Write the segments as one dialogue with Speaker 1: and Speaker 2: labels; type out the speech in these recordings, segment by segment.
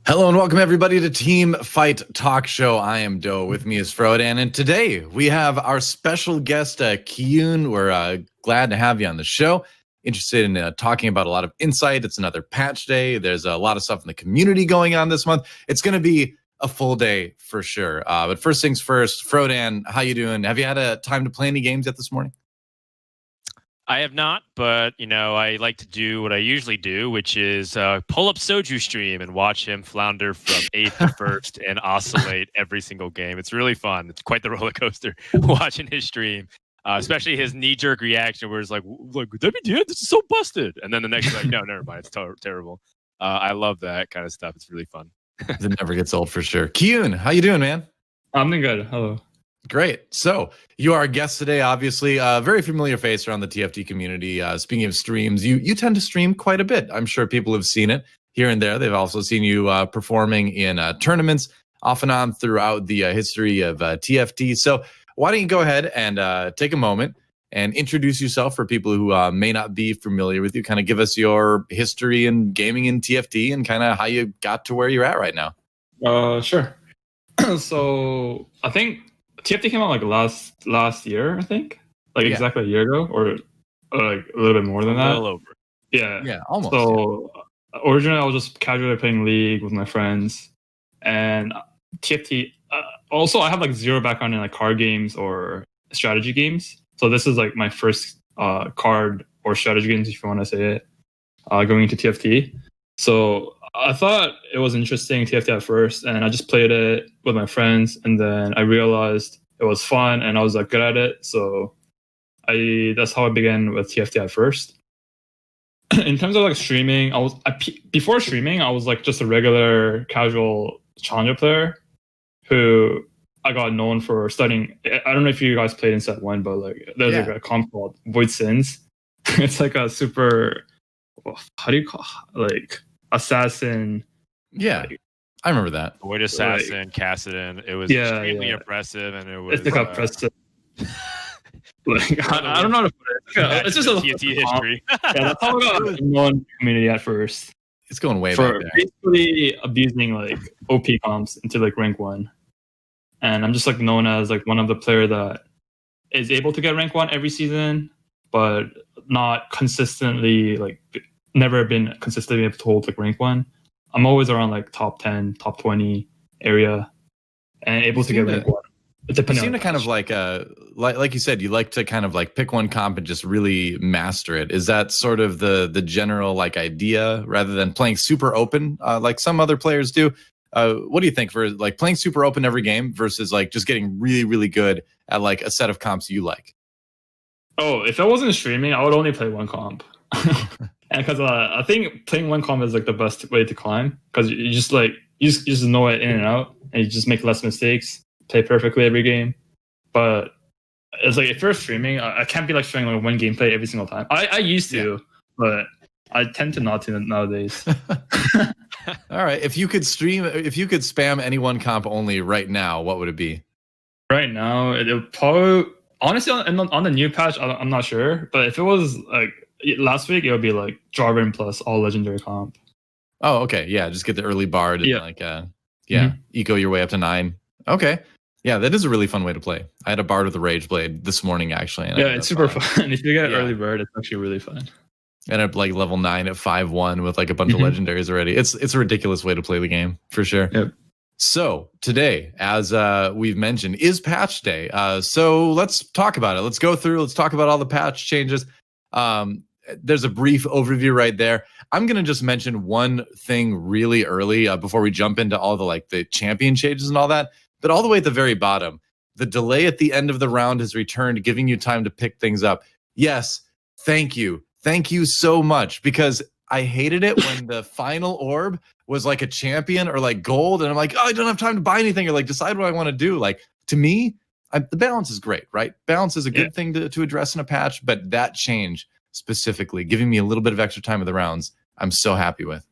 Speaker 1: Hello and welcome everybody to Teamfight Talkshow. I am DoA. With me is Frodan, and today we have our special guest, Kiyoon. We're glad to have you on the show. Interested in talking about a lot of insight. It's another patch day. There's a lot of stuff in the community going on this month. It's going to be a full day for sure. But first things first, Frodan, how you doing? Have you had a time to play any games yet this morning?
Speaker 2: I have not, but I like to do what I usually do, which is pull up Soju stream and watch him flounder from 8th to 1st and oscillate every single game. It's really fun. It's quite the roller coaster watching his stream, especially his knee-jerk reaction where it's like WD, this is so busted, and then the next like, no, never mind, it's terrible. I love that kind of stuff. It's really fun.
Speaker 1: It never gets old for sure. Kiyoon, how you doing, man?
Speaker 3: I'm doing good. Hello.
Speaker 1: Great. So you are a guest today, obviously. Very familiar face around the TFT community. Speaking of streams, you tend to stream quite a bit. I'm sure people have seen it here and there. They've also seen you performing in tournaments off and on throughout the history of TFT. So why don't you go ahead and take a moment and introduce yourself for people who may not be familiar with you. Kind of give us your history in gaming in TFT and kind of how you got to where you're at right now.
Speaker 3: Sure. So I think TFT came out like last year, I think, exactly a year ago, or like a little bit more than that.
Speaker 2: A little over.
Speaker 3: Yeah,
Speaker 1: almost.
Speaker 3: So originally, I was just casually playing League with my friends, and TFT. Also, I have like zero background in like card games or strategy games, so this is like my first card or strategy games, if you want to say it, going into TFT. So I thought it was interesting, TFT at first, and I just played it with my friends, and then I realized it was fun and I was like good at it. So that's how I began with TFT at first. In terms of like streaming, before streaming, I was like just a regular casual challenger player who I got known for studying. I don't know if you guys played in set 1, but like there's like a comp called Void Sins. It's like a super, how do you call like assassin?
Speaker 1: Yeah,
Speaker 3: like,
Speaker 1: I remember that.
Speaker 2: Void Assassin, Kassadin. It was extremely impressive, and it was
Speaker 3: it's like impressive. Like I don't know how to put it. It's just a
Speaker 2: TFT history.
Speaker 3: Yeah, that's how I got known community at first.
Speaker 1: It's going way
Speaker 3: for
Speaker 1: back there.
Speaker 3: basically abusing like OP comps into like rank 1, and I'm just like known as like one of the player that is able to get rank 1 every season, but not consistently, like never been consistently able to hold like rank 1. I'm always around like top 10, top 20 area, and able to get rank 1.
Speaker 1: You seem to kind of like you said, you like to kind of like pick one comp and just really master it. Is that sort of the general like idea rather than playing super open like some other players do? What do you think for like playing super open every game versus like just getting really, really good at like a set of comps you like?
Speaker 3: Oh, if I wasn't streaming, I would only play one comp. And because I think playing one comp is like the best way to climb, because you just like you just know it in and out, and you just make less mistakes, play perfectly every game. But it's like if you're streaming, I can't be like showing like one gameplay every single time. I used to, but I tend to not to nowadays.
Speaker 1: All right, if you could spam any one comp only right now, what would it be?
Speaker 3: Right now, it would probably, honestly, on the new patch, I'm not sure. But if it was like last week, it would be like Jarvan plus all legendary comp.
Speaker 1: Oh, okay, yeah, just get the early bard and like eco your way up to 9. Okay. Yeah, that is a really fun way to play. I had a bard with a rage blade this morning, actually. And
Speaker 3: it's super fun. If you get early bird, it's actually really fun.
Speaker 1: And at like level 9 at 5-1 with like a bunch of legendaries already. It's a ridiculous way to play the game, for sure.
Speaker 3: Yep.
Speaker 1: So today, as we've mentioned, is patch day. So let's talk about it. Let's go through. Let's talk about all the patch changes. There's a brief overview right there. I'm going to just mention one thing really early before we jump into all the champion changes and all that. But all the way at the very bottom, the delay at the end of the round has returned, giving you time to pick things up. Yes, thank you. Thank you so much, because I hated it when the final orb was like a champion or like gold. And I'm like, oh, I don't have time to buy anything or like decide what I want to do. Like, to me, the balance is great, right? Balance is a good thing to address in a patch, but that change specifically, giving me a little bit of extra time of the rounds, I'm so happy with.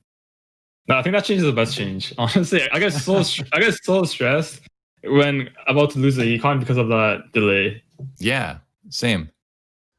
Speaker 3: No, I think that change is the best change. Honestly, I get so stressed when about to lose the econ because of that delay.
Speaker 1: Yeah, same.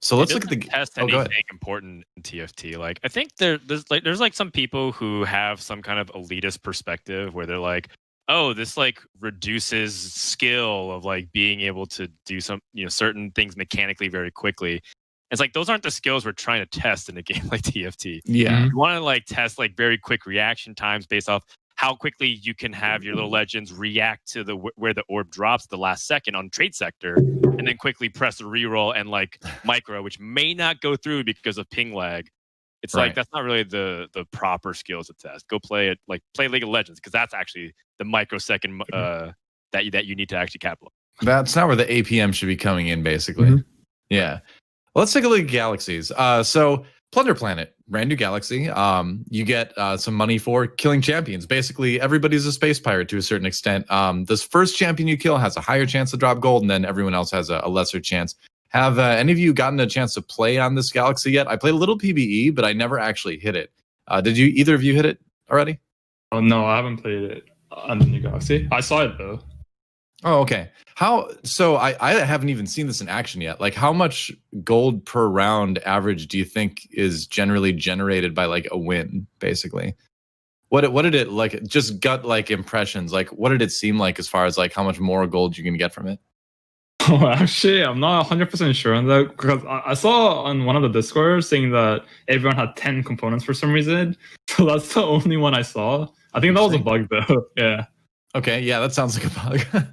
Speaker 1: So let's look at the
Speaker 2: test
Speaker 1: go ahead.
Speaker 2: anything important in TFT. Like I think there's like some people who have some kind of elitist perspective where they're like, oh, this like reduces skill of like being able to do some certain things mechanically very quickly. It's like those aren't the skills we're trying to test in a game like TFT.
Speaker 1: Yeah.
Speaker 2: You want to like test like very quick reaction times based off how quickly you can have your little legends react to where the orb drops the last second on trade sector, and then quickly press a reroll and like micro, which may not go through because of ping lag. It's like that's not really the proper skills to test. Go play League of Legends, because that's actually the microsecond that you need to actually capitalize.
Speaker 1: That's not where the APM should be coming in, basically. Yeah. Well, let's take a look at galaxies. So Plunder Planet, brand new galaxy. You get some money for killing champions. Basically, everybody's a space pirate to a certain extent. This first champion you kill has a higher chance to drop gold, and then everyone else has a lesser chance. Have any of you gotten a chance to play on this galaxy yet? I played a little PvE, but I never actually hit it. Did you? Either of you hit it already?
Speaker 3: Oh no, I haven't played it on the new galaxy. I saw it though.
Speaker 1: Oh, okay. So I haven't even seen this in action yet. Like, how much gold per round average do you think is generally generated by like a win, basically? What did it like, just gut like impressions, like what did it seem like as far as like how much more gold you can get from it?
Speaker 3: Oh, actually, I'm not 100% sure on that, because I saw on one of the Discords saying that everyone had 10 components for some reason. So that's the only one I saw. I think that was a bug though. Yeah.
Speaker 1: Okay, yeah, that sounds like a bug.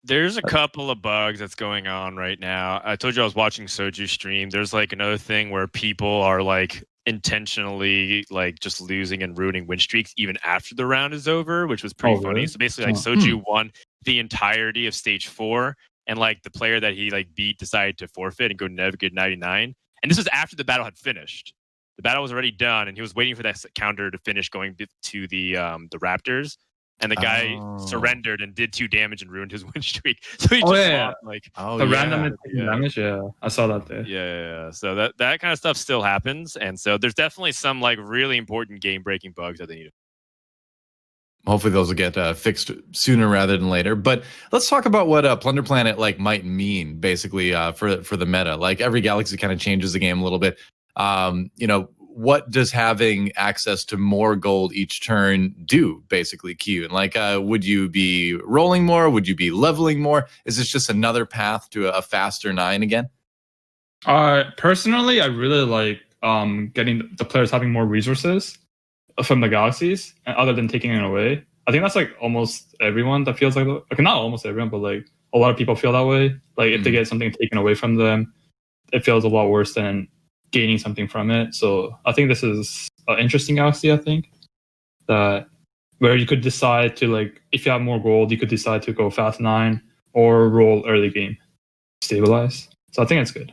Speaker 2: There's a couple of bugs that's going on right now. I told you I was watching Soju stream. There's like another thing where people are like intentionally like just losing and ruining win streaks even after the round is over, which was pretty funny.
Speaker 3: Really?
Speaker 2: So basically, like Soju won the entirety of stage 4, and like the player that he like beat decided to forfeit and go navigate 99. And this was after the battle had finished. The battle was already done, and he was waiting for that counter to finish going to the Raptors. And the guy surrendered and did 2 damage and ruined his win streak. So he just lost, like
Speaker 3: the random damage. Yeah, I saw that there.
Speaker 2: Yeah. So that kind of stuff still happens, and so there's definitely some like really important game-breaking bugs that they need.
Speaker 1: Hopefully those will get fixed sooner rather than later. But let's talk about what Plunder Planet like might mean basically for the meta. Like every galaxy kind of changes the game a little bit. What does having access to more gold each turn do, basically, Kiyoon? Like, would you be rolling more? Would you be leveling more? Is this just another path to a faster 9 again?
Speaker 3: Personally, I really like getting the players having more resources from the galaxies, other than taking it away. I think that's like almost everyone that feels like not almost everyone, but like a lot of people feel that way. Like if they get something taken away from them, it feels a lot worse than gaining something from it. So I think this is an interesting galaxy. I think that where you could decide to, like, if you have more gold, you could decide to go fast 9 or roll early game, stabilize. So I think it's good.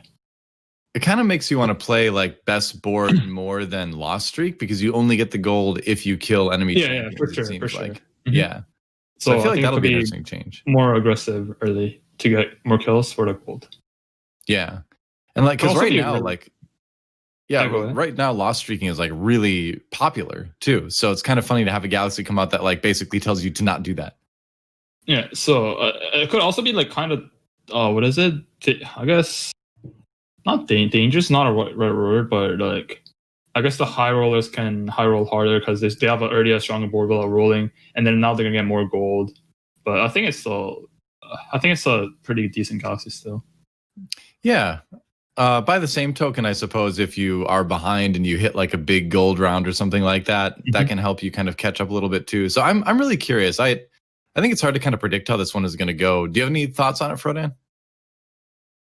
Speaker 1: It kind of makes you want to play like best board more than lost streak, because you only get the gold if you kill enemy champions.
Speaker 3: For sure.
Speaker 1: Yeah. So I feel like that'll be an interesting change.
Speaker 3: More aggressive early to get more kills for the gold.
Speaker 1: Yeah. And like, because right now, right now, lost streaking is like really popular too. So it's kind of funny to have a galaxy come out that like basically tells you to not do that.
Speaker 3: Yeah. So it could also be like kind of, what is it? I guess not dangerous, not a right word, but like I guess the high rollers can high roll harder because they have already a stronger board without rolling, and then now they're gonna get more gold. But I think it's a pretty decent galaxy still.
Speaker 1: Yeah. By the same token, I suppose if you are behind and you hit like a big gold round or something like that, that can help you kind of catch up a little bit too. So I'm really curious. I think it's hard to kind of predict how this one is going to go. Do you have any thoughts on it, Frodan?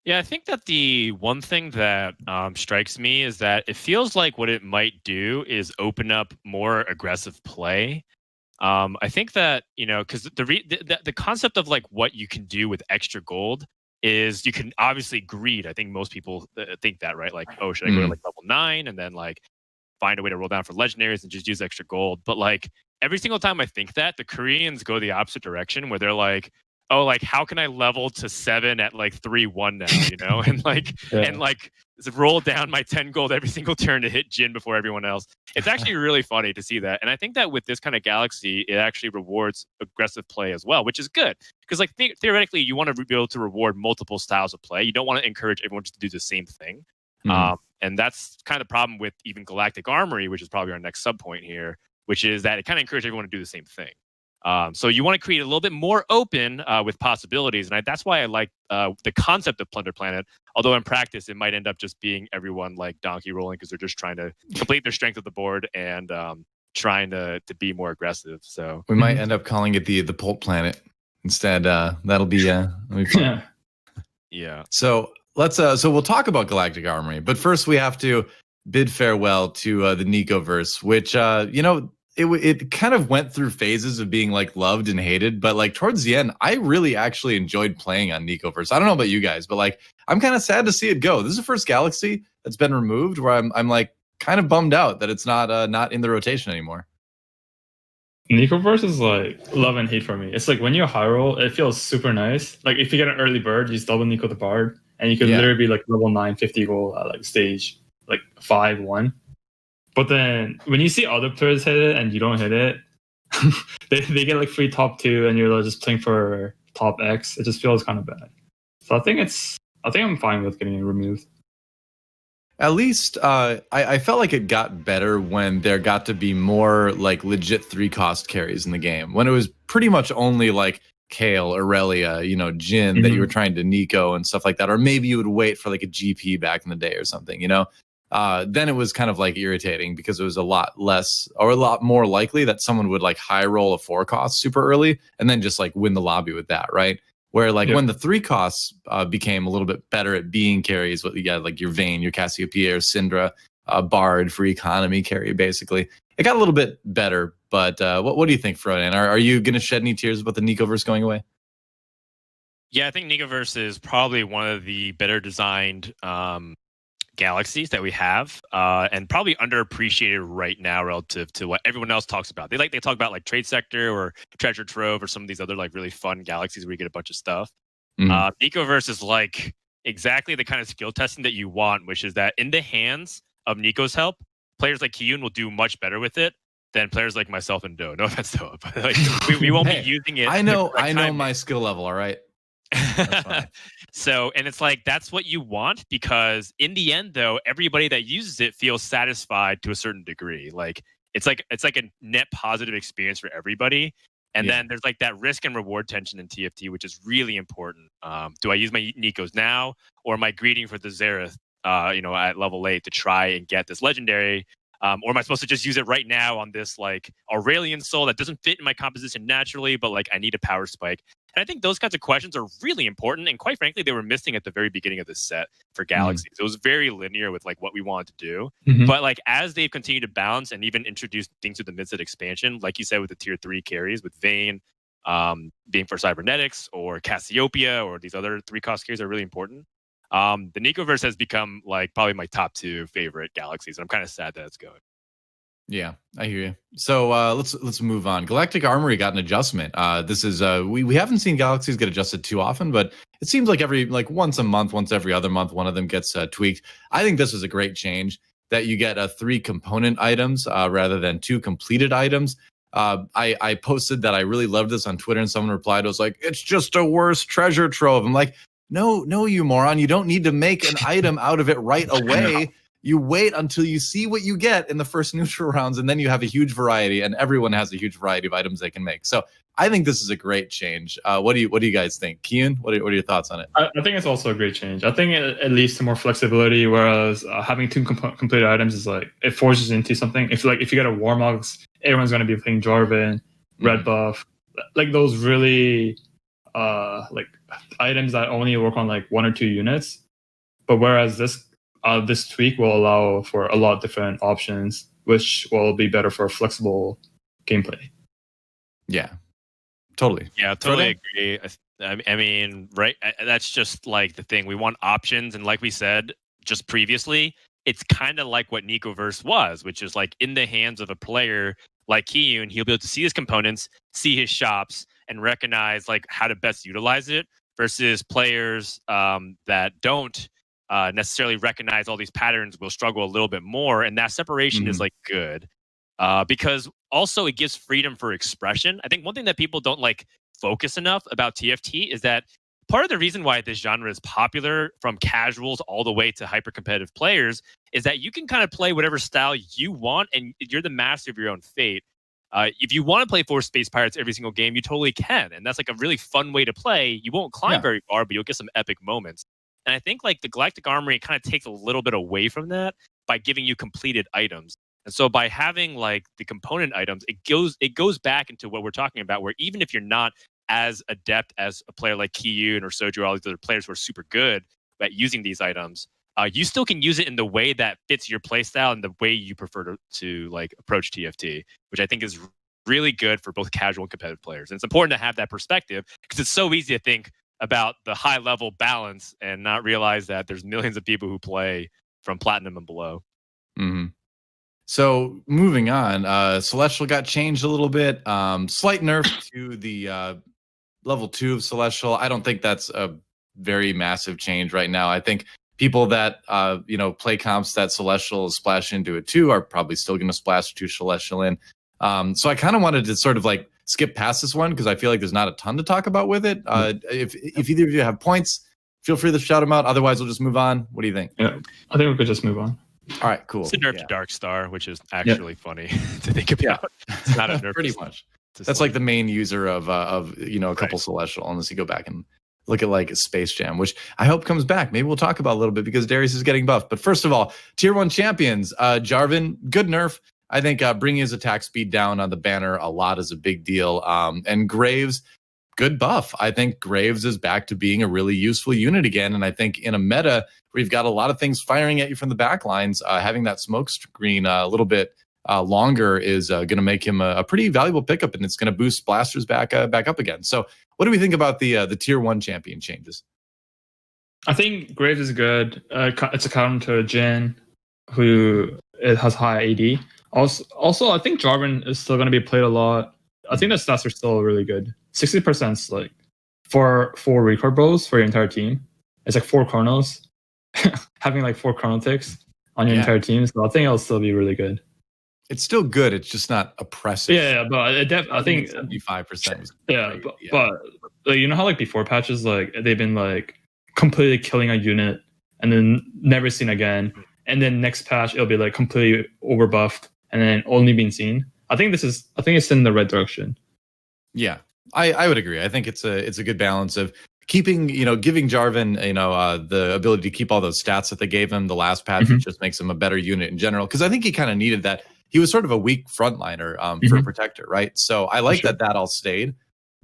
Speaker 2: Yeah, I think that the one thing that strikes me is that it feels like what it might do is open up more aggressive play. I think that, because the concept of like what you can do with extra gold is you can obviously greed. I think most people think that, right? Like, oh, should I go to like level 9 and then like find a way to roll down for legendaries and just use extra gold? But like every single time I think that, the Koreans go the opposite direction, where they're like, oh, like how can I level to 7 at like 3-1 now, and like and like roll down my 10 gold every single turn to hit Jin before everyone else. It's actually really funny to see that. And I think that with this kind of galaxy, it actually rewards aggressive play as well, which is good. Because like theoretically, you want to be able to reward multiple styles of play. You don't want to encourage everyone just to do the same thing. And that's kind of the problem with even Galactic Armory, which is probably our next sub point here, which is that it kind of encourages everyone to do the same thing. So you want to create a little bit more open with possibilities. And that's why I like the concept of Plunder Planet. Although in practice, it might end up just being everyone like donkey rolling because they're just trying to complete their strength of the board and trying to be more aggressive. So
Speaker 1: we might end up calling it the Pulp Planet instead. That'll be fun.
Speaker 2: Yeah.
Speaker 1: So so we'll talk about Galactic Armory, but first we have to bid farewell to the Nicoverse, which it kind of went through phases of being like loved and hated, but like towards the end, I really actually enjoyed playing on Nicoverse. I don't know about you guys, but like I'm kind of sad to see it go. This is the first galaxy that's been removed where I'm like kind of bummed out that it's not in the rotation anymore.
Speaker 3: Nicoverse is like love and hate for me. It's like when you high roll, it feels super nice. Like if you get an early bird, you just double Nico the Bard, and you could literally be like level 9, 50 goal at like stage like 5-1. But then when you see other players hit it and you don't hit it, they get like free top 2 and you're just playing for top X. It just feels kind of bad. So I think I'm fine with getting it removed.
Speaker 1: At least I felt like it got better when there got to be more like legit 3-cost carries in the game. When it was pretty much only like Kale, Aurelia, Jin that you were trying to Nico and stuff like that. Or maybe you would wait for like a GP back in the day or something, then it was kind of like irritating because it was a lot less or a lot more likely that someone would like high roll a 4-cost super early and then just like win the lobby with that, right? Where like when the 3-costs became a little bit better at being carries, what you got like your Vayne, your Cassiopeia, or Syndra, Bard for economy carry, basically. It got a little bit better, but what do you think, Frodan? Are you going to shed any tears about the Nicoverse going away?
Speaker 2: Yeah, I think Nicoverse is probably one of the better designed galaxies that we have, and probably underappreciated right now relative to what everyone else talks about. They talk about like Trade Sector or Treasure Trove or some of these other like really fun galaxies where you get a bunch of stuff. Nicoverse is like exactly the kind of skill testing that you want, which is that in the hands of Nico's help, players like Kiyoon will do much better with it than players like myself and DoA. No offense, DoA, but like we won't be using it.
Speaker 1: I know my skill level, all right.
Speaker 2: So, and it's like that's what you want, because in the end though, everybody that uses it feels satisfied to a certain degree. Like it's like a net positive experience for everybody. And then there's like that risk and reward tension in TFT, which is really important. Do I use my Nikos now, or am I greeting for the Xerath at level 8 to try and get this legendary? Or am I supposed to just use it right now on this like Aurelian soul that doesn't fit in my composition naturally, but like I need a power spike? And I think those kinds of questions are really important. And quite frankly, they were missing at the very beginning of this set for Galaxies. It was very linear with like what we wanted to do. But like as they've continued to balance and even introduced things to the mid-set expansion, like you said with the tier 3 carries with Vayne, being for cybernetics, or Cassiopeia, or these other 3-cost carries are really important. The Nicoverse has become like probably my top 2 favorite galaxies, and I'm kind of sad that it's going.
Speaker 1: Yeah, I hear you. So let's move on. Galactic Armory got an adjustment. This is we haven't seen galaxies get adjusted too often, but it seems like every once a month, once every other month, one of them gets tweaked. I think this is a great change that you get 3 component items rather than 2 completed items. I posted that I really loved this on Twitter, and someone replied, I was like, it's just a worse treasure trove. I'm like, no, you moron. You don't need to make an item out of it right away. You wait until you see what you get in the first neutral rounds, and then you have a huge variety, and everyone has a huge variety of items they can make. So I think this is a great change. What do you guys think? Kiyoon, what are your thoughts on it?
Speaker 3: I think it's also a great change. I think it leads to more flexibility, whereas having 2 completed items is like, it forces into something. If you get a Warmogs, everyone's going to be playing Jarvan, Red Buff, like those really like items that only work on like 1 or 2 units. But whereas this tweak will allow for a lot of different options, which will be better for flexible gameplay.
Speaker 1: Yeah, totally.
Speaker 2: Yeah, totally agree. I mean, right? That's just like the thing. We want options, and like we said just previously, it's kind of like what Nicoverse was, which is like in the hands of a player like Kiyoon, he'll be able to see his components, see his shops, and recognize like how to best utilize it. Versus players that don't necessarily recognize all these patterns will struggle a little bit more, and that separation is like good because also it gives freedom for expression. I think one thing that people don't like focus enough about TFT is that part of the reason why this genre is popular from casuals all the way to hyper competitive players is that you can kind of play whatever style you want and you're the master of your own fate. If you want to play 4 Space Pirates every single game, you totally can. And that's like a really fun way to play. You won't climb very far, but you'll get some epic moments. And I think like the Galactic Armory kind of takes a little bit away from that by giving you completed items. And so by having like the component items, it goes back into what we're talking about, where even if you're not as adept as a player like Kiyoon or Soju or all these other players who are super good at using these items, you still can use it in the way that fits your playstyle and the way you prefer to like approach TFT, which I think is really good for both casual and competitive players. And it's important to have that perspective because it's so easy to think about the high level balance and not realize that there's millions of people who play from platinum and below.
Speaker 1: So moving on, Celestial got changed a little bit. Slight nerf to the level 2 of Celestial. I don't think that's a very massive change right now. I think people that play comps that Celestial splash into it too are probably still going to splash to Celestial in. So I kind of wanted to sort of like skip past this one because I feel like there's not a ton to talk about with it. If either of you have points, feel free to shout them out. Otherwise, we'll just move on. What do you think?
Speaker 3: Yeah, I think we could just move on.
Speaker 1: All right, cool.
Speaker 2: It's a nerf to Dark Star, which is actually funny to think about. It's not a nerf.
Speaker 1: Pretty much. That's like the main user of a couple Celestial, unless you go back and look at like Space Jam, which I hope comes back. Maybe we'll talk about a little bit because Darius is getting buffed. But first of all, Tier 1 champions, Jarvan, good nerf. I think bringing his attack speed down on the banner a lot is a big deal. And Graves, good buff. I think Graves is back to being a really useful unit again. And I think in a meta where you've got a lot of things firing at you from the back lines, having that smoke screen a little bit longer is going to make him a pretty valuable pickup, and it's going to boost blasters back up again. So what do we think about the Tier 1 champion changes?
Speaker 3: I think Graves is good. It's a counter to Jhin, who has high AD. Also, I think Jarvan is still going to be played a lot. I think the stats are still really good. 60% is like four record bows for your entire team. It's like 4 chronos. Having like 4 chrono ticks on your entire team. So I think it'll still be really good.
Speaker 1: It's still good. It's just not oppressive.
Speaker 3: Yeah, but I think
Speaker 1: 75% was
Speaker 3: but like, you know how like before patches, like they've been like completely killing a unit and then never seen again, and then next patch it'll be like completely overbuffed and then only being seen. I think it's in the right direction.
Speaker 1: Yeah, I would agree. I think it's a good balance of keeping, giving Jarvan, the ability to keep all those stats that they gave him the last patch, which just makes him a better unit in general. Because I think he kind of needed that. He was sort of a weak frontliner for Protector, right? So I like that all stayed,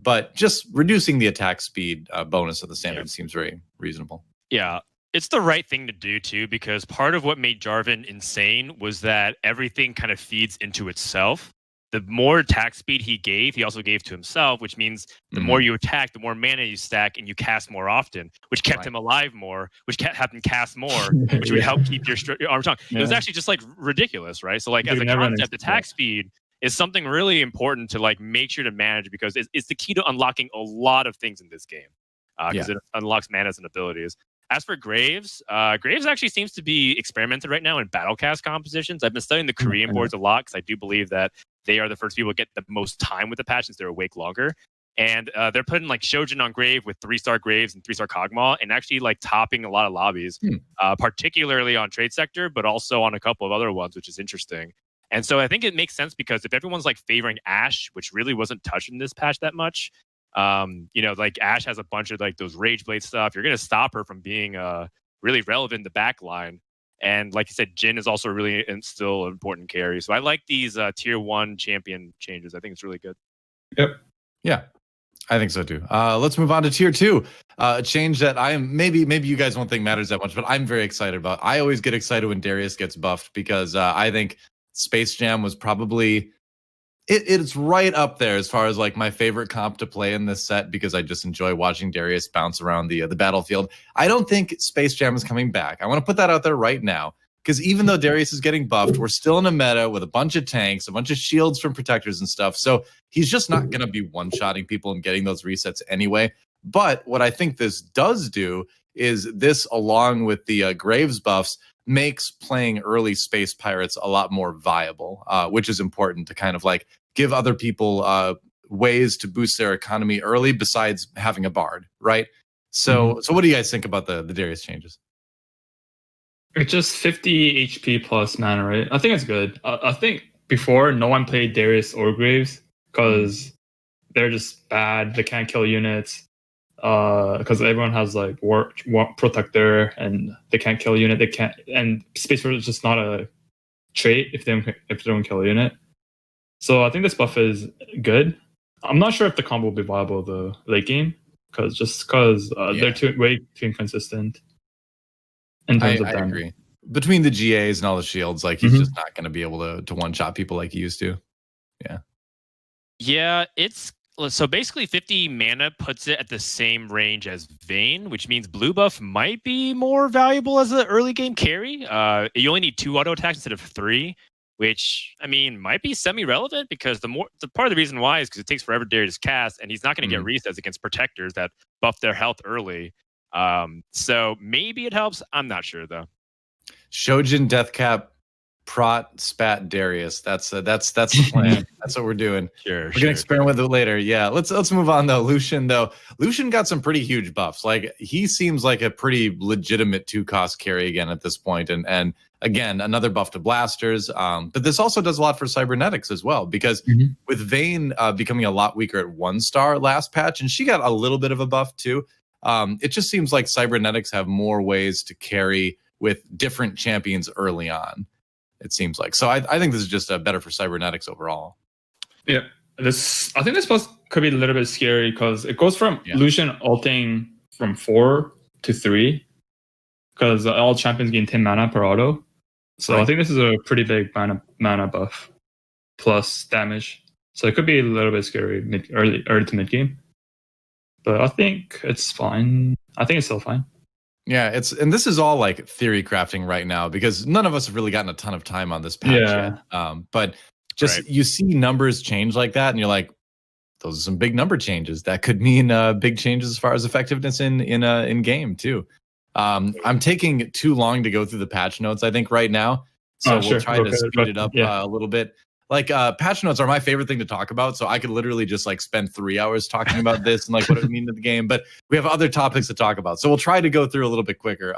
Speaker 1: but just reducing the attack speed bonus of the standard seems very reasonable.
Speaker 2: Yeah, it's the right thing to do too, because part of what made Jarvan insane was that everything kind of feeds into itself. The more attack speed he also gave to himself, which means the more you attack, the more mana you stack, and you cast more often, which kept him alive more, which kept him cast more, which would help keep your arm strong. It was actually just like ridiculous, right? So like as a concept, attack speed is something really important to like make sure to manage, because it's the key to unlocking a lot of things in this game, because it unlocks manas and abilities. As for Graves, Graves actually seems to be experimented right now in Battlecast compositions. I've been studying the Korean boards a lot because I do believe that they are the first people to get the most time with the patch since they're awake longer. And they're putting like Shojin on Grave with 3-star Graves and 3-star Kog'Maw, and actually like topping a lot of lobbies, particularly on Trade Sector, but also on a couple of other ones, which is interesting. And so I think it makes sense, because if everyone's like favoring Ashe, which really wasn't touched in this patch that much, like Ashe has a bunch of like those Rage Blade stuff. You're going to stop her from being really relevant in the back line. And like you said, Jhin is also really still an important carry. So I like these Tier 1 champion changes. I think it's really good.
Speaker 1: Yep. Yeah, I think so too. Let's move on to Tier 2. A change that I am maybe you guys won't think matters that much, but I'm very excited about. I always get excited when Darius gets buffed, because I think Space Jam was probably it's right up there as far as like my favorite comp to play in this set, because I just enjoy watching Darius bounce around the battlefield. I don't think Space Jam is coming back. I want to put that out there right now, because even though Darius is getting buffed, we're still in a meta with a bunch of tanks, a bunch of shields from protectors and stuff. So he's just not going to be one-shotting people and getting those resets anyway. But what I think this does do is this, along with the Graves buffs, makes playing early Space Pirates a lot more viable, which is important to kind of like give other people ways to boost their economy early besides having a Bard, right? So, so what do you guys think about the Darius changes?
Speaker 3: It's just 50 HP plus mana, right? I think it's good. I think before no one played Darius or Graves because they're just bad. They can't kill units. Because everyone has like war protector and they can't kill a unit. They can't, and Space Pirate is just not a trait if they don't kill a unit. So I think this buff is good. I'm not sure if the combo will be viable the late game because they're way too inconsistent in terms of damage. I agree.
Speaker 1: Between the GAs and all the shields, like he's just not going to be able to one shot people like he used to.
Speaker 2: Yeah, so basically 50 mana puts it at the same range as Vayne, which means blue buff might be more valuable as an early game carry. You only need 2 auto attacks instead of 3, which I mean might be semi-relevant because the part of the reason why is because it takes forever Darius to cast, and he's not going to get resets against protectors that buff their health early. So maybe it helps. I'm not sure though.
Speaker 1: Shojin Deathcap Prot Spat Darius. That's the plan. That's what we're doing. We're gonna experiment with it later. Yeah, let's move on though. Lucian got some pretty huge buffs. Like he seems like a pretty legitimate 2-cost carry again at this point, and again another buff to blasters. But this also does a lot for cybernetics as well because with Vayne becoming a lot weaker at 1-star last patch, and she got a little bit of a buff too. It just seems like cybernetics have more ways to carry with different champions early on. It seems like. So I think this is just better for cybernetics overall.
Speaker 3: Yeah, I think this buff could be a little bit scary because it goes from Lucian ulting from 4 to 3 because all champions gain 10 mana per auto. So I think this is a pretty big mana buff plus damage. So it could be a little bit scary early to mid game. But I think it's fine. I think it's still fine.
Speaker 1: Yeah, and this is all like theory crafting right now because none of us have really gotten a ton of time on this patch yet. But just you see numbers change like that, and you're like, those are some big number changes. That could mean big changes as far as effectiveness in game too. I'm taking too long to go through the patch notes, I think, right now. So we'll try to speed it up a little bit. Like patch notes are my favorite thing to talk about, so I could literally just like spend 3 hours talking about this and like what it would mean to the game. But we have other topics to talk about, so we'll try to go through a little bit quicker.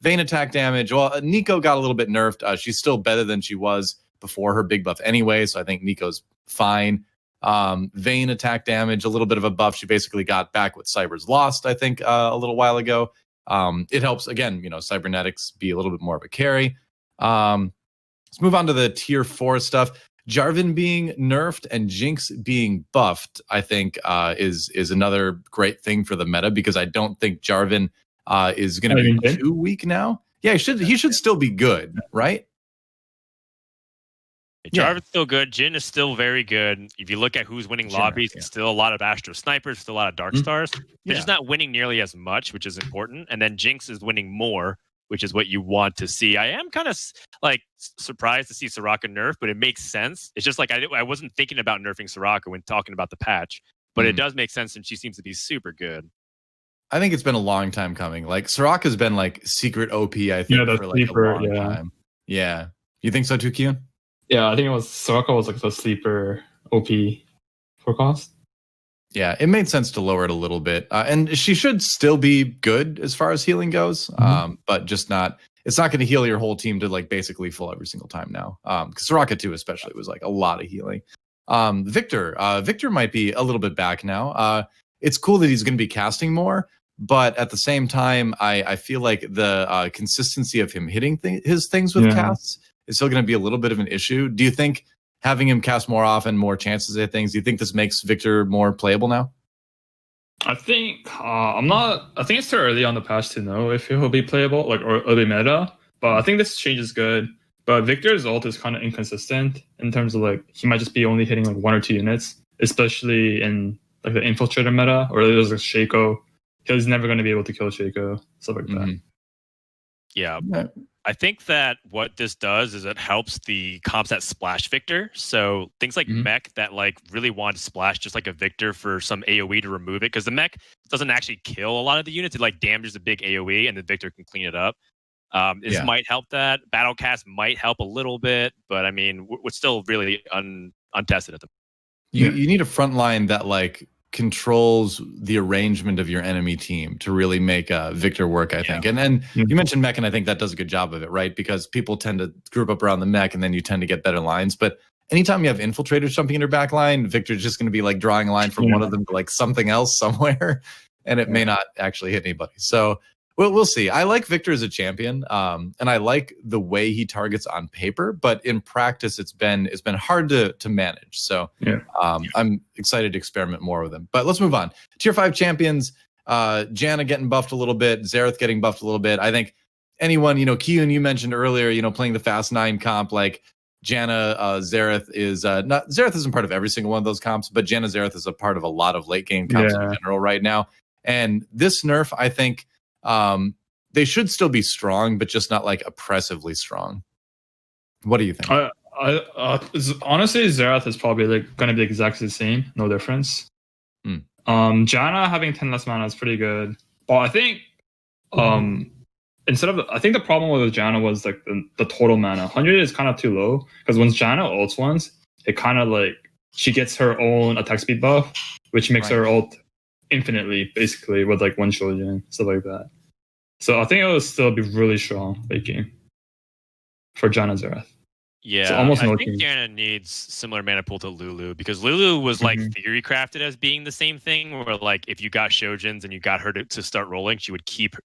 Speaker 1: Vayne attack damage. Well, Nico got a little bit nerfed. She's still better than she was before her big buff anyway, so I think Nico's fine. Vayne attack damage, a little bit of a buff. She basically got back what Cyber's lost, I think, a little while ago. It helps again, cybernetics be a little bit more of a carry. Let's move on to the tier 4 stuff. Jarvan being nerfed and Jinx being buffed, I think, is another great thing for the meta because I don't think Jarvan is going to be too weak now. Yeah, he should still be good, right?
Speaker 2: Jarvan's still good. Jhin is still very good. If you look at who's winning lobbies, it's still a lot of Astro Snipers, still a lot of Dark Stars. They're just not winning nearly as much, which is important. And then Jinx is winning more, which is what you want to see. I am kind of like surprised to see Soraka nerf, but it makes sense. It's just like I wasn't thinking about nerfing Soraka when talking about the patch, but it does make sense, and she seems to be super good.
Speaker 1: I think it's been a long time coming. Like Soraka's been like secret OP, I think, for like a long time. Yeah, you think so too, Kiyoon?
Speaker 3: Yeah, I think Soraka was like the sleeper OP forecast.
Speaker 1: Yeah, it made sense to lower it a little bit. And she should still be good as far as healing goes, but just not, it's not going to heal your whole team to like basically full every single time now. Because Soraka 2 especially was like a lot of healing. Victor might be a little bit back now. It's cool that he's going to be casting more, but at the same time, I feel like the consistency of him hitting his things with casts is still going to be a little bit of an issue. Do you think having him cast more often, more chances at things, do you think this makes Victor more playable now?
Speaker 3: I think I think it's too early on the patch to know if he'll be playable, like or early meta. But I think this change is good. But Victor's ult is kind of inconsistent in terms of like he might just be only hitting like 1 or 2 units, especially in like the infiltrator meta or there's like Shaco. He's never going to be able to kill Shaco, stuff like that.
Speaker 2: Yeah.
Speaker 1: Yeah.
Speaker 2: I think that what this does is it helps the comps that splash Victor. So things like mech that like really want to splash just like a Victor for some AoE to remove it, because the mech doesn't actually kill a lot of the units. It like damages a big AoE and the Victor can clean it up. This might help that. Battlecast might help a little bit, but I mean, we're still really untested at the
Speaker 1: moment. You need a front line that like controls the arrangement of your enemy team to really make Victor work, I think. And you mentioned mech, and I think that does a good job of it, right? Because people tend to group up around the mech, and then you tend to get better lines. But anytime you have infiltrators jumping in your back line, Victor's just going to be like drawing a line from one of them to like something else somewhere, and it may not actually hit anybody. So we'll see. I like Victor as a champion, and I like the way he targets on paper, but in practice, it's been hard to manage. So I'm excited to experiment more with him. But let's move on. Tier 5 champions, Janna getting buffed a little bit, Xerath getting buffed a little bit. I think anyone, Kiyoon, you mentioned earlier, playing the Fast 9 comp, like Janna, Xerath is not. Xerath isn't part of every single one of those comps, but Janna Xerath is a part of a lot of late game comps in general right now. And this nerf, I think, they should still be strong, but just not like oppressively strong. What do you think?
Speaker 3: Honestly, Xerath is probably like going to be exactly the same, no difference. Janna having 10 less mana is pretty good. Well, I think I think the problem with Janna was like the total mana. 100 is kind of too low, because when Janna ults once, it kind of like she gets her own attack speed buff, which makes her ult infinitely, basically, with like one shoujo, stuff like that. So I think it will still be really strong late game for Janna Xerath.
Speaker 2: Yeah,
Speaker 3: so almost
Speaker 2: I
Speaker 3: no
Speaker 2: think Janna needs similar mana pool to Lulu, because Lulu was like theory crafted as being the same thing, where like if you got Shojins and you got her to start rolling, she would keep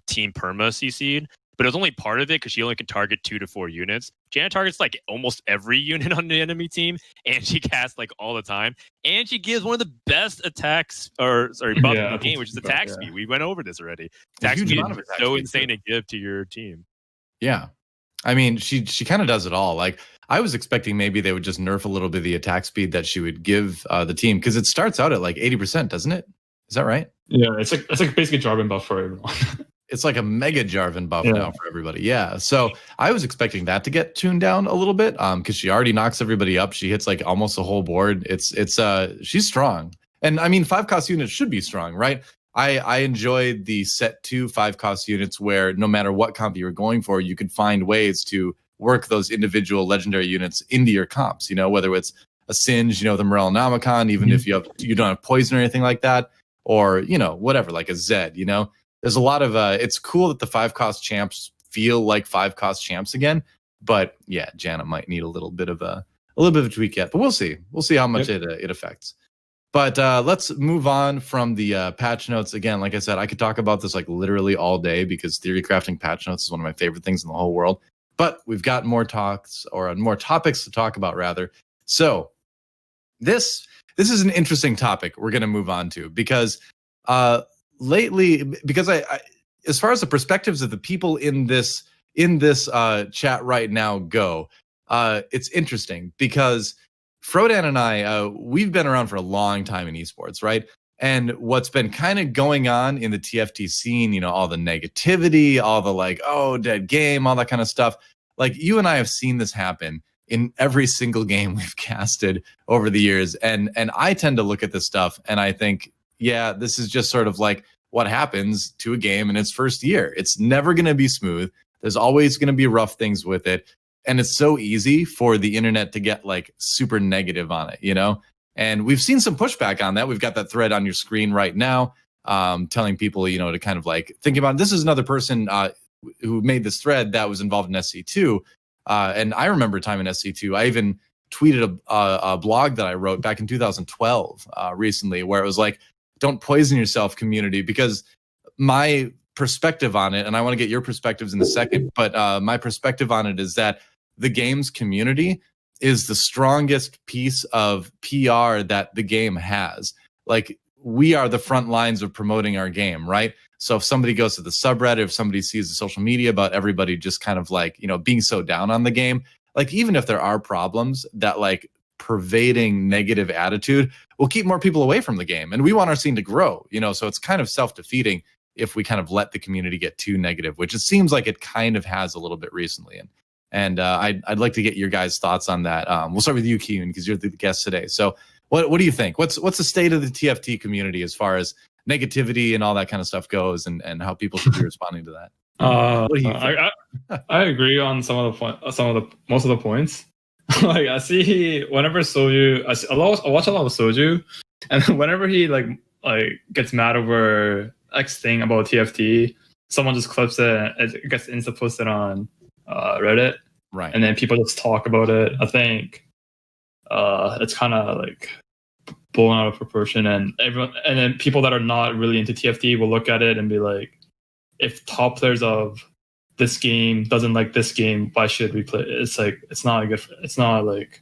Speaker 2: team perma CC'd. But it was only part of it because she only could target 2 to 4 units. Janna targets like almost every unit on the enemy team, and she casts like all the time. And she gives one of the best attacks, buff in the game, which is attack speed. We went over this already. Attack speed is so insane to give to your team.
Speaker 1: Yeah. I mean, she kind of does it all. Like, I was expecting maybe they would just nerf a little bit of the attack speed that she would give the team, because it starts out at like 80%, doesn't it? Is that right?
Speaker 3: Yeah, it's like basically Jarvan buff for everyone.
Speaker 1: It's like a mega Jarvan buff now for everybody. Yeah. So I was expecting that to get tuned down a little bit, because she already knocks everybody up. She hits like almost the whole board. She's strong. And I mean, 5-cost units should be strong, right? I enjoyed the set 2 5-cost units where no matter what comp you were going for, you could find ways to work those individual legendary units into your comps, whether it's a Singe, the Morel Namicon, even if you don't have poison or anything like that, or, whatever, like a Zed, There's a lot of, it's cool that the 5-cost champs feel like 5-cost champs again, but yeah, Janna might need a little bit of a tweak yet, but we'll see. We'll see how much it affects. But let's move on from the patch notes. Again, like I said, I could talk about this like literally all day, because theory crafting patch notes is one of my favorite things in the whole world. But we've got more topics to talk about, rather. So this is an interesting topic we're going to move on to, because lately, because I as far as the perspectives of the people in this chat right now go, it's interesting, because Frodan and I, we've been around for a long time in esports, right? And what's been kind of going on in the TFT scene, all the negativity, all the like, oh, dead game, all that kind of stuff. Like, you and I have seen this happen in every single game we've casted over the years. And I tend to look at this stuff and I think, yeah, this is just sort of like what happens to a game in its first year. It's never going to be smooth. There's always going to be rough things with it. And it's so easy for the internet to get like super negative on it, And we've seen some pushback on that. We've got that thread on your screen right now, telling people, to kind of like think about, this is another person who made this thread that was involved in SC2. And I remember time in SC2. I even tweeted a blog that I wrote back in 2012 recently, where it was like, don't poison yourself, community, because my perspective on it, and I want to get your perspectives in a second, but my perspective on it is that the game's community is the strongest piece of PR that the game has. Like, we are the front lines of promoting our game, right? So if somebody goes to the subreddit, if somebody sees the social media about everybody just kind of like, being so down on the game, like, even if there are problems, that like pervading negative attitude will keep more people away from the game. And we want our scene to grow, so it's kind of self-defeating. if we kind of let the community get too negative, which it seems like it kind of has a little bit recently. And I'd like to get your guys' thoughts on that. We'll start with you, Kiyoon, because you're the guest today. So what do you think? What's the state of the TFT community as far as negativity and all that kind of stuff goes, and how people should be responding to that? What do you think?
Speaker 3: I agree on most of the points. Like I see whenever Soju, I watch a lot of Soju, and whenever he like gets mad over X thing about TFT, someone just clips it and it gets insta posted on Reddit,
Speaker 1: right?
Speaker 3: And then people just talk about it. I think it's kind of like blown out of proportion, and then people that are not really into TFT will look at it and be like, if top players of this game doesn't like this game, why should we play it? It's like it's not like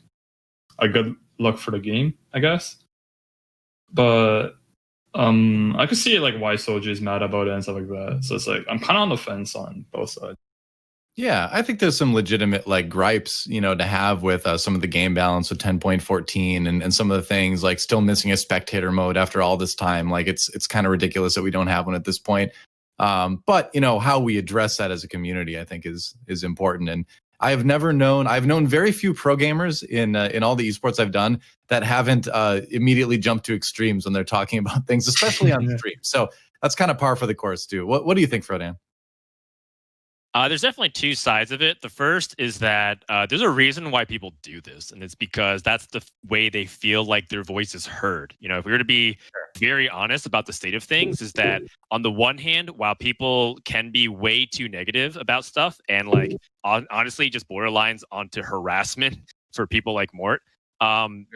Speaker 3: a good look for the game, I guess. But I could see like why Soju is mad about it and stuff like that. So it's like I'm kind of on the fence on both sides.
Speaker 1: Yeah, I think there's some legitimate like gripes, to have with some of the game balance with 10.14 and some of the things like still missing a spectator mode after all this time. Like it's kind of ridiculous that we don't have one at this point. But how we address that as a community, I think is important. And I've known very few pro gamers in all the esports I've done that haven't immediately jumped to extremes when they're talking about things, especially on stream. So that's kind of par for the course too. What do you think, Frodan?
Speaker 2: There's definitely two sides of it. The first is that there's a reason why people do this, and it's because that's the way they feel like their voice is heard. If we were to be very honest about the state of things, is that on the one hand, while people can be way too negative about stuff and like honestly just borderlines onto harassment for people like Mort,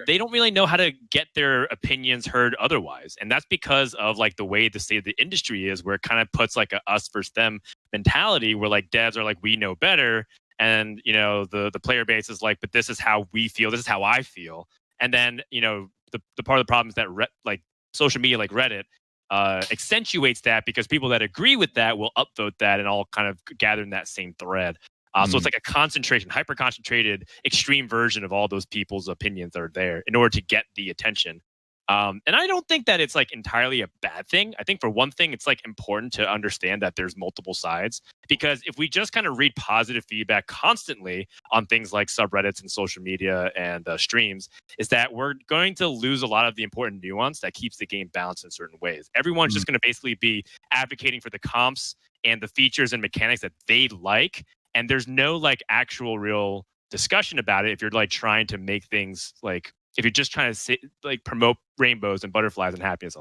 Speaker 2: they don't really know how to get their opinions heard otherwise. And that's because of like the way the state of the industry is, where it kind of puts like a us versus them mentality, where like devs are like, we know better. And, the player base is like, but this is how we feel. This is how I feel. And then, the part of the problem is that like social media, like Reddit, accentuates that, because people that agree with that will upvote that and all kind of gather in that same thread. So it's like a hyper concentrated, extreme version of all those people's opinions that are there in order to get the attention. And I don't think that it's like entirely a bad thing. I think for one thing, it's like important to understand that there's multiple sides, because if we just kind of read positive feedback constantly on things like subreddits and social media and streams, is that we're going to lose a lot of the important nuance that keeps the game balanced in certain ways. Everyone's just going to basically be advocating for the comps and the features and mechanics that they like. And there's no like actual real discussion about it if you're like trying to make things like, if you're just trying to like promote rainbows and butterflies and happiness.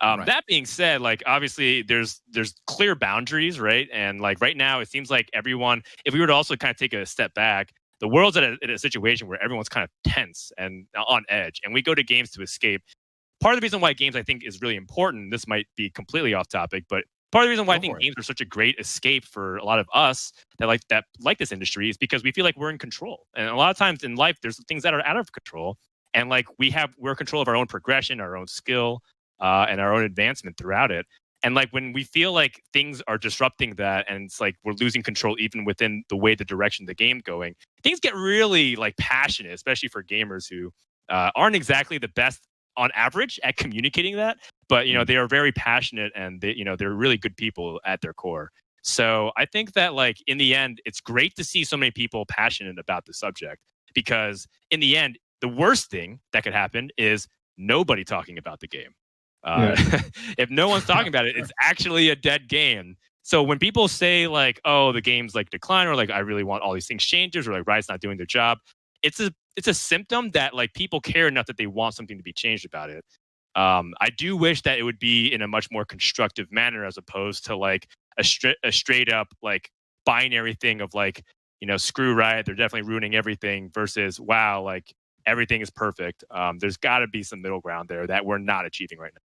Speaker 2: Right. That being said, like obviously there's clear boundaries, right? And like right now it seems like everyone, if we were to also kind of take a step back, the world's at a situation where everyone's kind of tense and on edge, and we go to games to escape. Part of the reason why games I think is really important, this might be completely off topic, but part of the reason why I think games are such a great escape for a lot of us that like this industry is because we feel like we're in control. And a lot of times in life, there's things that are out of control, and like we're in control of our own progression, our own skill, and our own advancement throughout it. And like when we feel like things are disrupting that, and it's like we're losing control even within the way the direction the game's going, things get really like passionate, especially for gamers who aren't exactly the best on average at communicating that, but they are very passionate, and they're really good people at their core. So I think that like in the end, it's great to see so many people passionate about the subject, because in the end, the worst thing that could happen is nobody talking about the game. If no one's talking about it, it's actually a dead game. So when people say like, oh, the game's like decline, or like I really want all these things changes, or like Riot's not doing their job, it's a symptom that like people care enough that they want something to be changed about it. I do wish that it would be in a much more constructive manner, as opposed to like a straight up like binary thing of like, screw Riot, they're definitely ruining everything, versus wow, like everything is perfect. There's got to be some middle ground there that we're not achieving right now.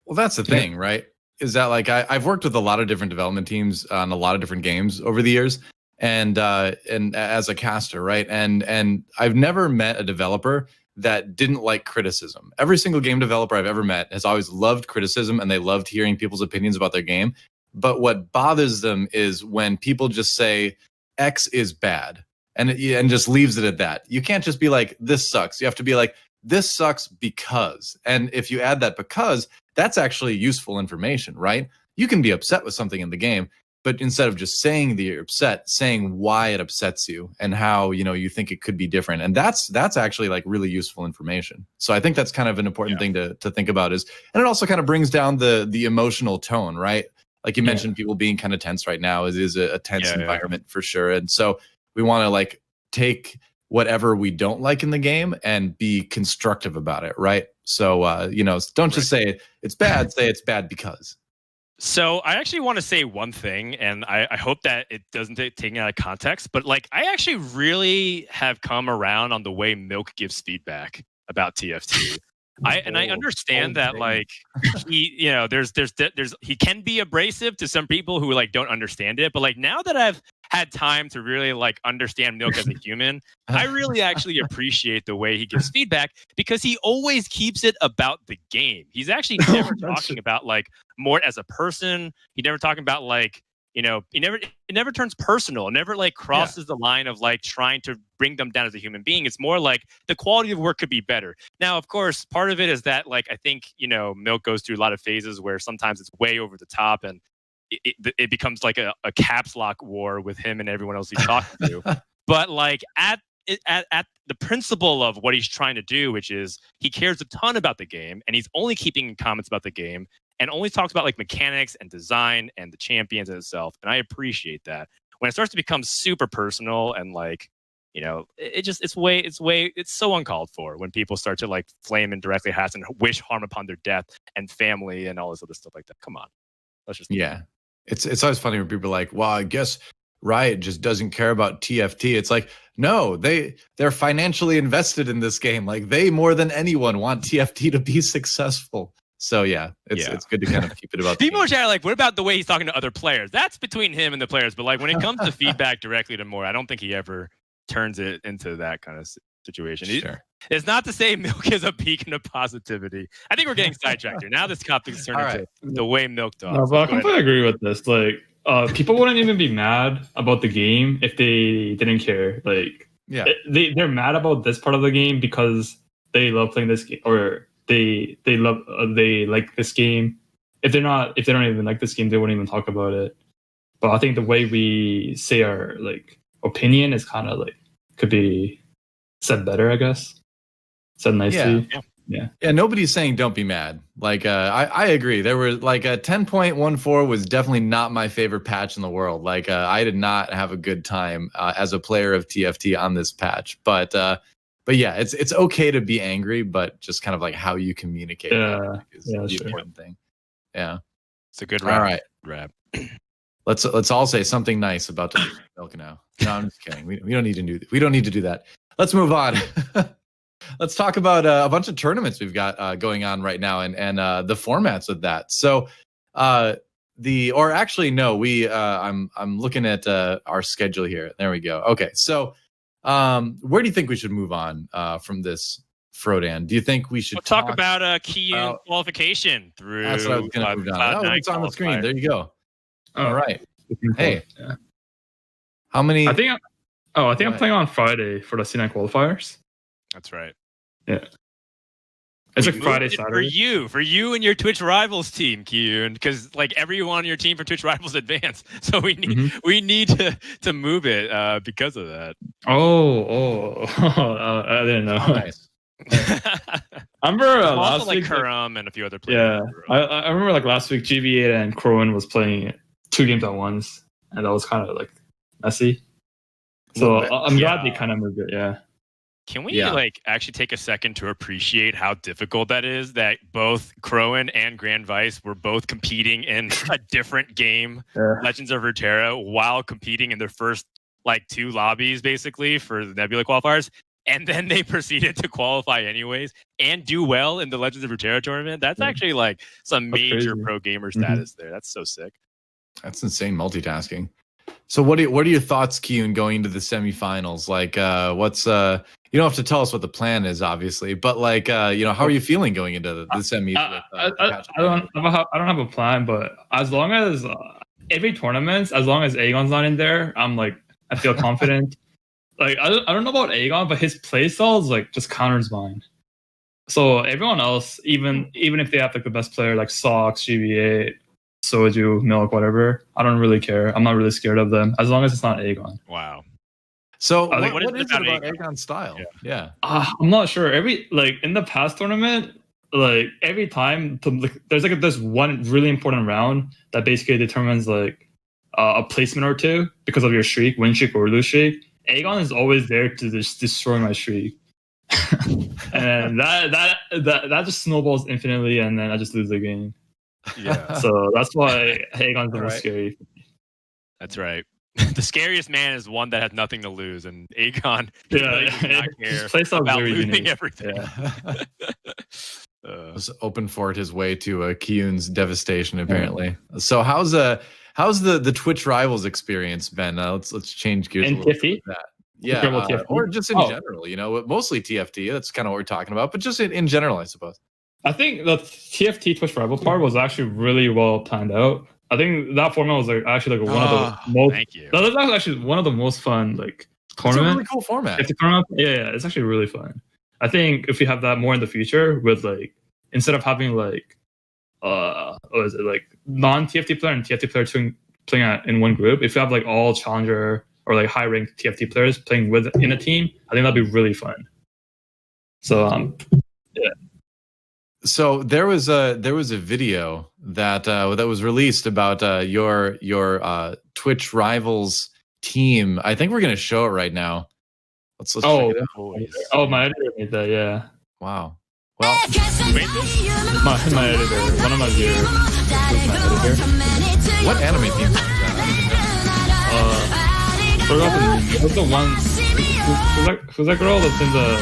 Speaker 1: Well, that's the thing, right? Is that like I've worked with a lot of different development teams on a lot of different games over the years, and as a caster, right? And I've never met a developer that didn't like criticism. Every single game developer I've ever met has always loved criticism, and they loved hearing people's opinions about their game. But what bothers them is when people just say X is bad and just leaves it at that. You can't just be like, this sucks. You have to be like, this sucks because. And if you add that because, that's actually useful information, right? you can be upset with something in the game, but instead of just saying that you're upset, saying why it upsets you and how, you know, you think it could be different. And that's actually like really useful information. So I think that's kind of an important thing to think about is, and it also kind of brings down the emotional tone, right? Like you mentioned, people being kind of tense right now is a tense environment for sure. And so we want to like take whatever we don't like in the game and be constructive about it, right? So, you know, don't just say it's bad, say it's bad because.
Speaker 2: So I actually want to say one thing, and I hope that it doesn't take it out of context, but like I actually really have come around on the way Milk gives feedback about TFT. I understand that like he, you know, there's he can be abrasive to some people who like don't understand it, but like now that I've had time to really like understand Milk as a human, I really actually appreciate the way he gives feedback because he always keeps it about the game. He's actually never talking about like more as a person. He never talking about like, you know, it never turns personal. It never like crosses the line of like trying to bring them down as a human being. It's more like the quality of work could be better. Now, of course, part of it is that like I think, you know, Milk goes through a lot of phases where sometimes it's way over the top and it becomes like a caps lock war with him and everyone else he's talking to. But like at the principle of what he's trying to do, which is he cares a ton about the game and he's only keeping comments about the game and only talks about like mechanics and design and the champions in itself. And I appreciate that. When it starts to become super personal and like, you know, it's so uncalled for when people start to like flame and directly harass and wish harm upon their death and family and all this other stuff like that. Come on. Let's just
Speaker 1: It's always funny when people are like, well, I guess Riot just doesn't care about TFT. It's like, no, they're financially invested in this game. Like they more than anyone want TFT to be successful. So it's good to kind of keep it about
Speaker 2: people are like, what about the way he's talking to other players? That's between him and the players. But like when it comes to feedback directly to more, I don't think he ever turns it into that kind of situation.
Speaker 1: Sure.
Speaker 2: It's not to say Milk is a beacon of positivity. I think we're getting sidetracked here. Now this topic is turning into the way Milk talks.
Speaker 3: No, but I completely agree with this. Like, people wouldn't even be mad about the game if they didn't care. Like, they're mad about this part of the game because they love playing this game, or they like this game. If they don't even like this game, they wouldn't even talk about it. But I think the way we say our like opinion is kind of like could be said better, I guess. Said nicely. Yeah.
Speaker 1: Nobody's saying don't be mad. Like I agree. There were like a 10.14 was definitely not my favorite patch in the world. Like I did not have a good time as a player of TFT on this patch. But yeah, it's okay to be angry, but just kind of like how you communicate is the important thing. Yeah,
Speaker 2: it's a good rap.
Speaker 1: All right,
Speaker 2: rap.
Speaker 1: Let's all say something nice about the Milk now. No, I'm just kidding. We don't need to do that. Let's move on. Let's talk about a bunch of tournaments we've got going on right now and the formats of that. So I'm looking at our schedule here. There we go. Okay, so where do you think we should move on from this, Frodan? Do you think we should
Speaker 2: talk about Kiyoon qualification through?
Speaker 1: That's what I was going to move on. Oh, it's on the screen. There you go. All right. Hey, how many?
Speaker 3: I think I'm playing on Friday for the C9 qualifiers.
Speaker 2: That's right.
Speaker 3: Yeah. It's like Friday, Saturday.
Speaker 2: For you and your Twitch Rivals team, Kiyoon, because like everyone on your team for Twitch Rivals advanced. So we need to move it because of that.
Speaker 3: I didn't know.
Speaker 1: Nice.
Speaker 3: I remember last
Speaker 2: like
Speaker 3: week,
Speaker 2: Kurum and a few other players.
Speaker 3: Yeah, I remember like last week, GBA and Crowan was playing 2 games at once, and that was kind of like messy. So I'm glad they kind of moved it. Yeah.
Speaker 2: Can we like actually take a second to appreciate how difficult that is? That both Crowan and Grand Vice were both competing in a different game, Legends of Runeterra, while competing in their first like 2 lobbies, basically for the Nebula qualifiers, and then they proceeded to qualify anyways and do well in the Legends of Runeterra tournament. That's actually like some major pro gamer status there. That's so sick.
Speaker 1: That's insane multitasking. So what are your thoughts, Kiyoon, going into the semifinals? Like, what's you don't have to tell us what the plan is, obviously, but like, how are you feeling going into the semis?
Speaker 3: I don't have a plan, but as long as every tournament, as long as Aegon's not in there, I feel confident. Like I don't know about Aegon, but his playstyle is like just counters mine. So everyone else, even if they have like the best player like Sox, GBA, soju, milk, whatever. I don't really care. I'm not really scared of them as long as it's not Aegon.
Speaker 2: Wow.
Speaker 1: So
Speaker 3: I think-
Speaker 1: what is it about
Speaker 2: Aegon?
Speaker 1: Aegon's style? Yeah.
Speaker 3: I'm not sure. In the past tournament, every time there's this one really important round that basically determines a placement or two because of your streak, win streak or lose streak. Aegon is always there to just destroy my streak. And that just snowballs infinitely, and then I just lose the game.
Speaker 2: Yeah.
Speaker 3: So that's why Aegon's the most
Speaker 1: Right.
Speaker 3: scary.
Speaker 2: That's right. The scariest man is one that has nothing to lose, and Aegon
Speaker 3: Yeah,
Speaker 2: does not care
Speaker 3: his playstyle
Speaker 2: about
Speaker 3: very
Speaker 2: losing
Speaker 3: unique.
Speaker 2: everything.
Speaker 1: Was open fort his way to Kiyoon's devastation, apparently. So how's the Twitch rivals experience been? Let's change gears.
Speaker 3: In
Speaker 1: a little
Speaker 3: TFT?
Speaker 1: bit with that. Yeah,
Speaker 3: TFT?
Speaker 1: or just in general, mostly TFT. That's kind of what we're talking about, but just in general, I suppose.
Speaker 3: I think the TFT Twitch rival part was actually really well planned out. I think that format was actually one of the most.
Speaker 2: Thank you.
Speaker 3: That was actually one of the most fun
Speaker 1: It's a
Speaker 3: tournament.
Speaker 1: really cool format.
Speaker 3: TFT tournament. Yeah, it's actually really fun. I think if we have that more in the future, with instead of having what is it, non-TFT player and TFT player playing in one group, if you have all challenger or high ranked TFT players playing in a team, I think that'd be really fun. So yeah.
Speaker 1: So there was a video that was released about your Twitch rivals team. I think we're gonna show it right now. Let's check it out.
Speaker 3: My editor made that. Yeah.
Speaker 1: Wow. Well,
Speaker 3: My editor, one of my viewers, was my editor.
Speaker 1: what anime team?
Speaker 3: What's the one? Who's that girl that's in the?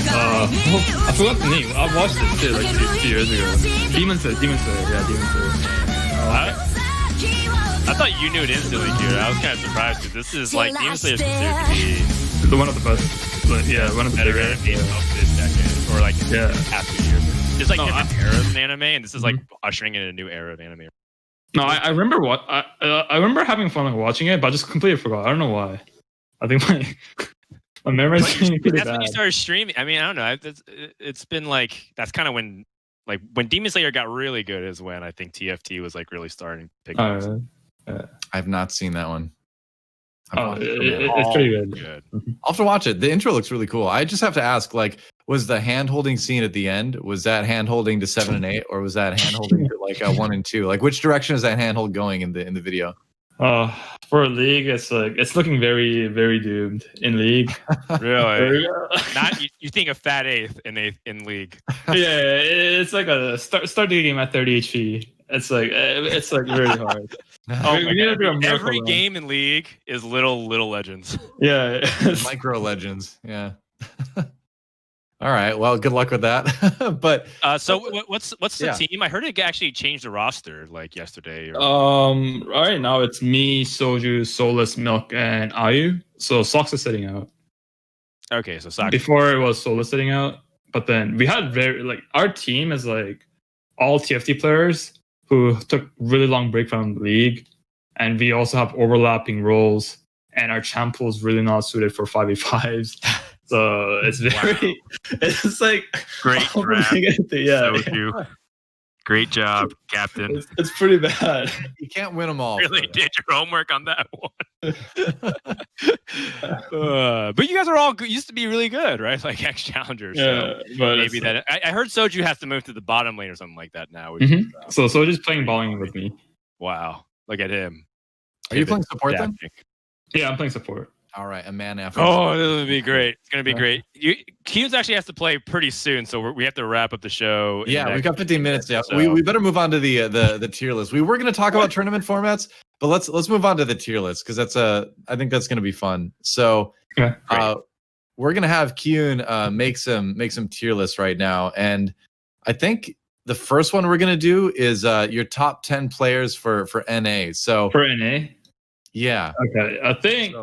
Speaker 3: I forgot the name. I watched this shit 2 years ago. Demon Slayer. Yeah, Demon Slayer.
Speaker 2: I thought you knew it instantly, dude. I was kind of surprised because this is Demon Slayer is considered to be
Speaker 3: One of the best. One of the
Speaker 2: better
Speaker 3: best.
Speaker 2: anime of this decade, or half a year. There's different eras in anime, and this is ushering in a new era of anime.
Speaker 3: No, I remember I remember having fun watching it, but I just completely forgot. I don't know why. I think my memory is pretty
Speaker 2: That's
Speaker 3: bad.
Speaker 2: when you started streaming. I mean, I don't know. It's been that's kind of when Demon Slayer got really good is when I think TFT was really starting to pick up.
Speaker 1: I've not seen that one.
Speaker 3: It's pretty good.
Speaker 1: I'll have to watch it. The intro looks really cool. I just have to ask, was the hand holding scene at the end? Was that hand holding to 7 and 8, or was that hand holding to 1 and 2? Which direction is that handhold going in the video?
Speaker 3: For League, it's looking very, very doomed in League.
Speaker 2: Really? Not you think a fat eighth in League?
Speaker 3: Yeah, it's a start the game at 30 HP. It's really hard.
Speaker 2: We need to do a every game in League is little legends.
Speaker 3: Yeah,
Speaker 1: micro legends. Yeah. All right. Well, good luck with that. But
Speaker 2: so what's the team? I heard it actually changed the roster yesterday.
Speaker 3: Right now it's me, Soju, Solus, Milk, and Ayu. So Sox is sitting out.
Speaker 2: Okay, so Sox.
Speaker 3: Before it was Solus sitting out, but then we had our team is all TFT players who took really long break from League, and we also have overlapping roles, and our champ pool is really not suited for 5v5s. So it's very, it's
Speaker 2: great draft.
Speaker 3: Yeah.
Speaker 2: Great job, Captain.
Speaker 3: It's pretty bad.
Speaker 1: You can't win them all.
Speaker 2: Really did your homework on that one. But you guys are all used to be really good, right? Ex challengers.
Speaker 3: Yeah,
Speaker 2: so
Speaker 3: but
Speaker 2: maybe that. I heard Soju has to move to the bottom lane or something like that now.
Speaker 3: So Soju's playing bowling with me.
Speaker 2: Wow, look at him.
Speaker 1: Are you playing support then?
Speaker 3: Yeah, I'm playing support.
Speaker 1: All right, a man after.
Speaker 2: Oh, this would be great. It's going to be great. Kiyoon actually has to play pretty soon, so we have to wrap up the show.
Speaker 1: Yeah, we've got 15 minutes. Yeah,
Speaker 2: so.
Speaker 1: we better move on to the tier list. We were going to talk about tournament formats, but let's move on to the tier list because I think that's going to be fun. So we're going to have Kiyoon make some tier lists right now, and I think the first one we're going to do is your top 10 players for NA. So
Speaker 3: for NA,
Speaker 1: yeah.
Speaker 3: Okay, I think.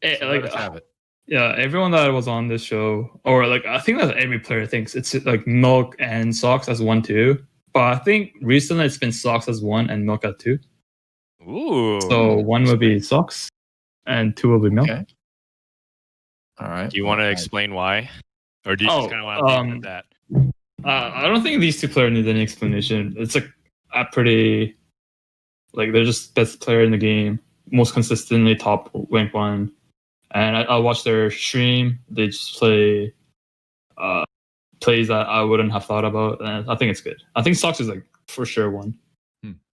Speaker 1: Let's have it.
Speaker 3: Yeah, everyone that was on this show, or I think that every player thinks it's Milk and Sox as 1, 2. But I think recently it's been Sox as 1 and Milk at 2.
Speaker 2: Ooh.
Speaker 3: So 1 will be Sox, and 2 will be Milk.
Speaker 1: Okay. All right.
Speaker 2: Do you want to explain why, or do you just kind of want to leave it at that?
Speaker 3: I don't think these two players need any explanation. It's a pretty Like they're just best player in the game, most consistently top rank 1. And I watch their stream. They just play plays that I wouldn't have thought about, and I think it's good. I think Sox is like for sure 1,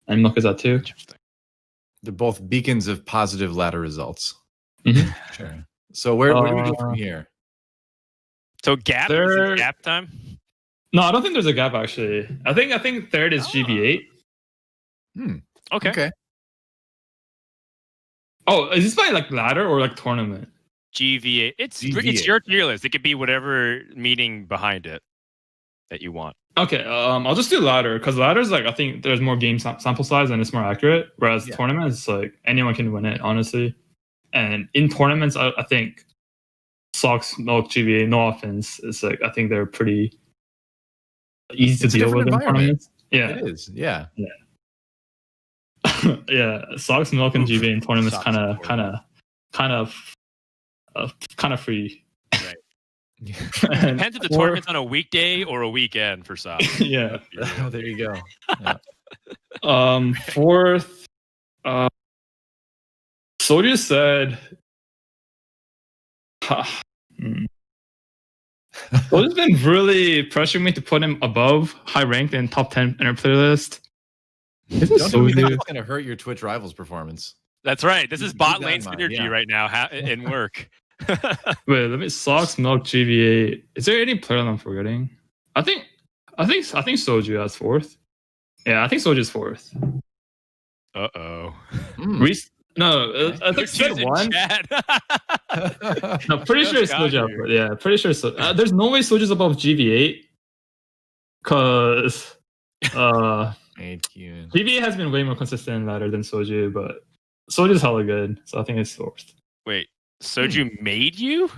Speaker 3: and Milk is at 2.
Speaker 2: Interesting.
Speaker 1: They're both beacons of positive ladder results.
Speaker 3: Sure.
Speaker 1: So where do we go from here?
Speaker 2: So gap is it gap time?
Speaker 3: No, I don't think there's a gap actually. I think third is GB8.
Speaker 2: Okay.
Speaker 3: Oh, is this by like ladder or like tournament?
Speaker 2: GV8. It's
Speaker 1: GV8.
Speaker 2: your tier list. It could be whatever meaning behind it that you want.
Speaker 3: Okay, I'll just do ladder because ladder's like I think there's more game sample size and it's more accurate. Whereas tournament is like anyone can win it, honestly. And in tournaments, I think Sox, Milk, GVA, no offense, it's like I think they're pretty easy to deal with in tournaments. Yeah,
Speaker 1: it is. Yeah.
Speaker 3: Yeah. Sox, Milk, and GVA in tournaments kind of free.
Speaker 2: Right. Depends if the tournament's on a weekday or a weekend for Sox.
Speaker 3: Yeah.
Speaker 1: There you go. Yeah.
Speaker 3: Fourth, Soju said. Soju's been really pressuring me to put him above high ranked and top 10 in our playlist.
Speaker 1: That's going to hurt your Twitch rivals performance.
Speaker 2: That's right. This is bot lane synergy right now in work.
Speaker 3: Wait, let me Sox, Milk, GVA. Is there any player I'm forgetting? I think Soju has 4th. Yeah, I think Soju's 4th.
Speaker 2: Uh-oh.
Speaker 3: No, I think said 1. No, pretty sure it's Soju. Yeah, pretty sure so. There's no way Soju's above GV8 because GV8 has been way more consistent in ladder than Soju, but Soju's hella good, so I think it's 4th.
Speaker 2: Wait, Soju made you?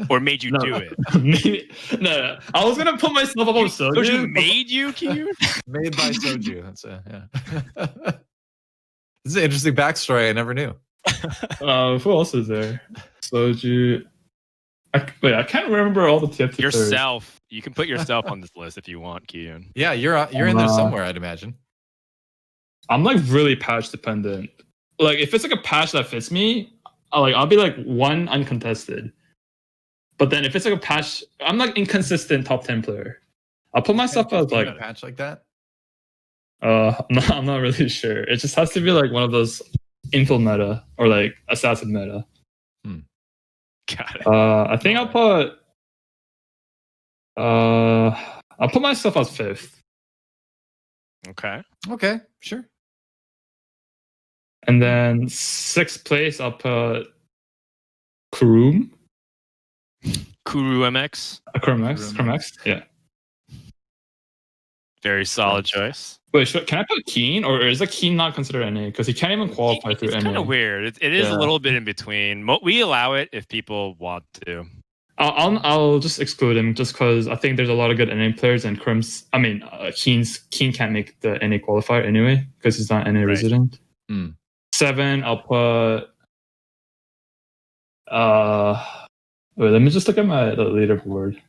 Speaker 2: Or made you do it?
Speaker 3: No. I was gonna put myself above Soju.
Speaker 2: Soju made you, Kiyoon?
Speaker 1: Made by Soju. That's yeah. This is an interesting backstory I never knew.
Speaker 3: Who else is there? Soju. I can't remember all the TFT.
Speaker 2: Yourself. You can put yourself on this list if you want, Kiyoon.
Speaker 1: Yeah, you're in there somewhere, I'd imagine.
Speaker 3: I'm like really patch dependent. Like if it's like a patch that fits me, I'll be like 1 uncontested. But then if it's like a patch, I'm like inconsistent top 10 player. I'll put myself as like
Speaker 1: a patch like that.
Speaker 3: I'm not really sure. It just has to be like one of those infill meta or like assassin meta.
Speaker 2: Got it.
Speaker 3: I think I'll put myself as 5th.
Speaker 1: Okay, sure.
Speaker 3: And then 6th place, I'll put Kurum.
Speaker 2: Kuru MX.
Speaker 3: Kurum, yeah.
Speaker 2: Very solid choice.
Speaker 3: Wait, can I put Keen, or is Keen not considered NA? Because he can't even qualify through NA.
Speaker 2: It's kind of weird. It is a little bit in between. We allow it if people want to.
Speaker 3: I'll just exclude him just because I think there's a lot of good NA players, and Keen can't make the NA qualifier anyway because he's not NA resident. 7, I'll put. Wait, let me just look at the leaderboard.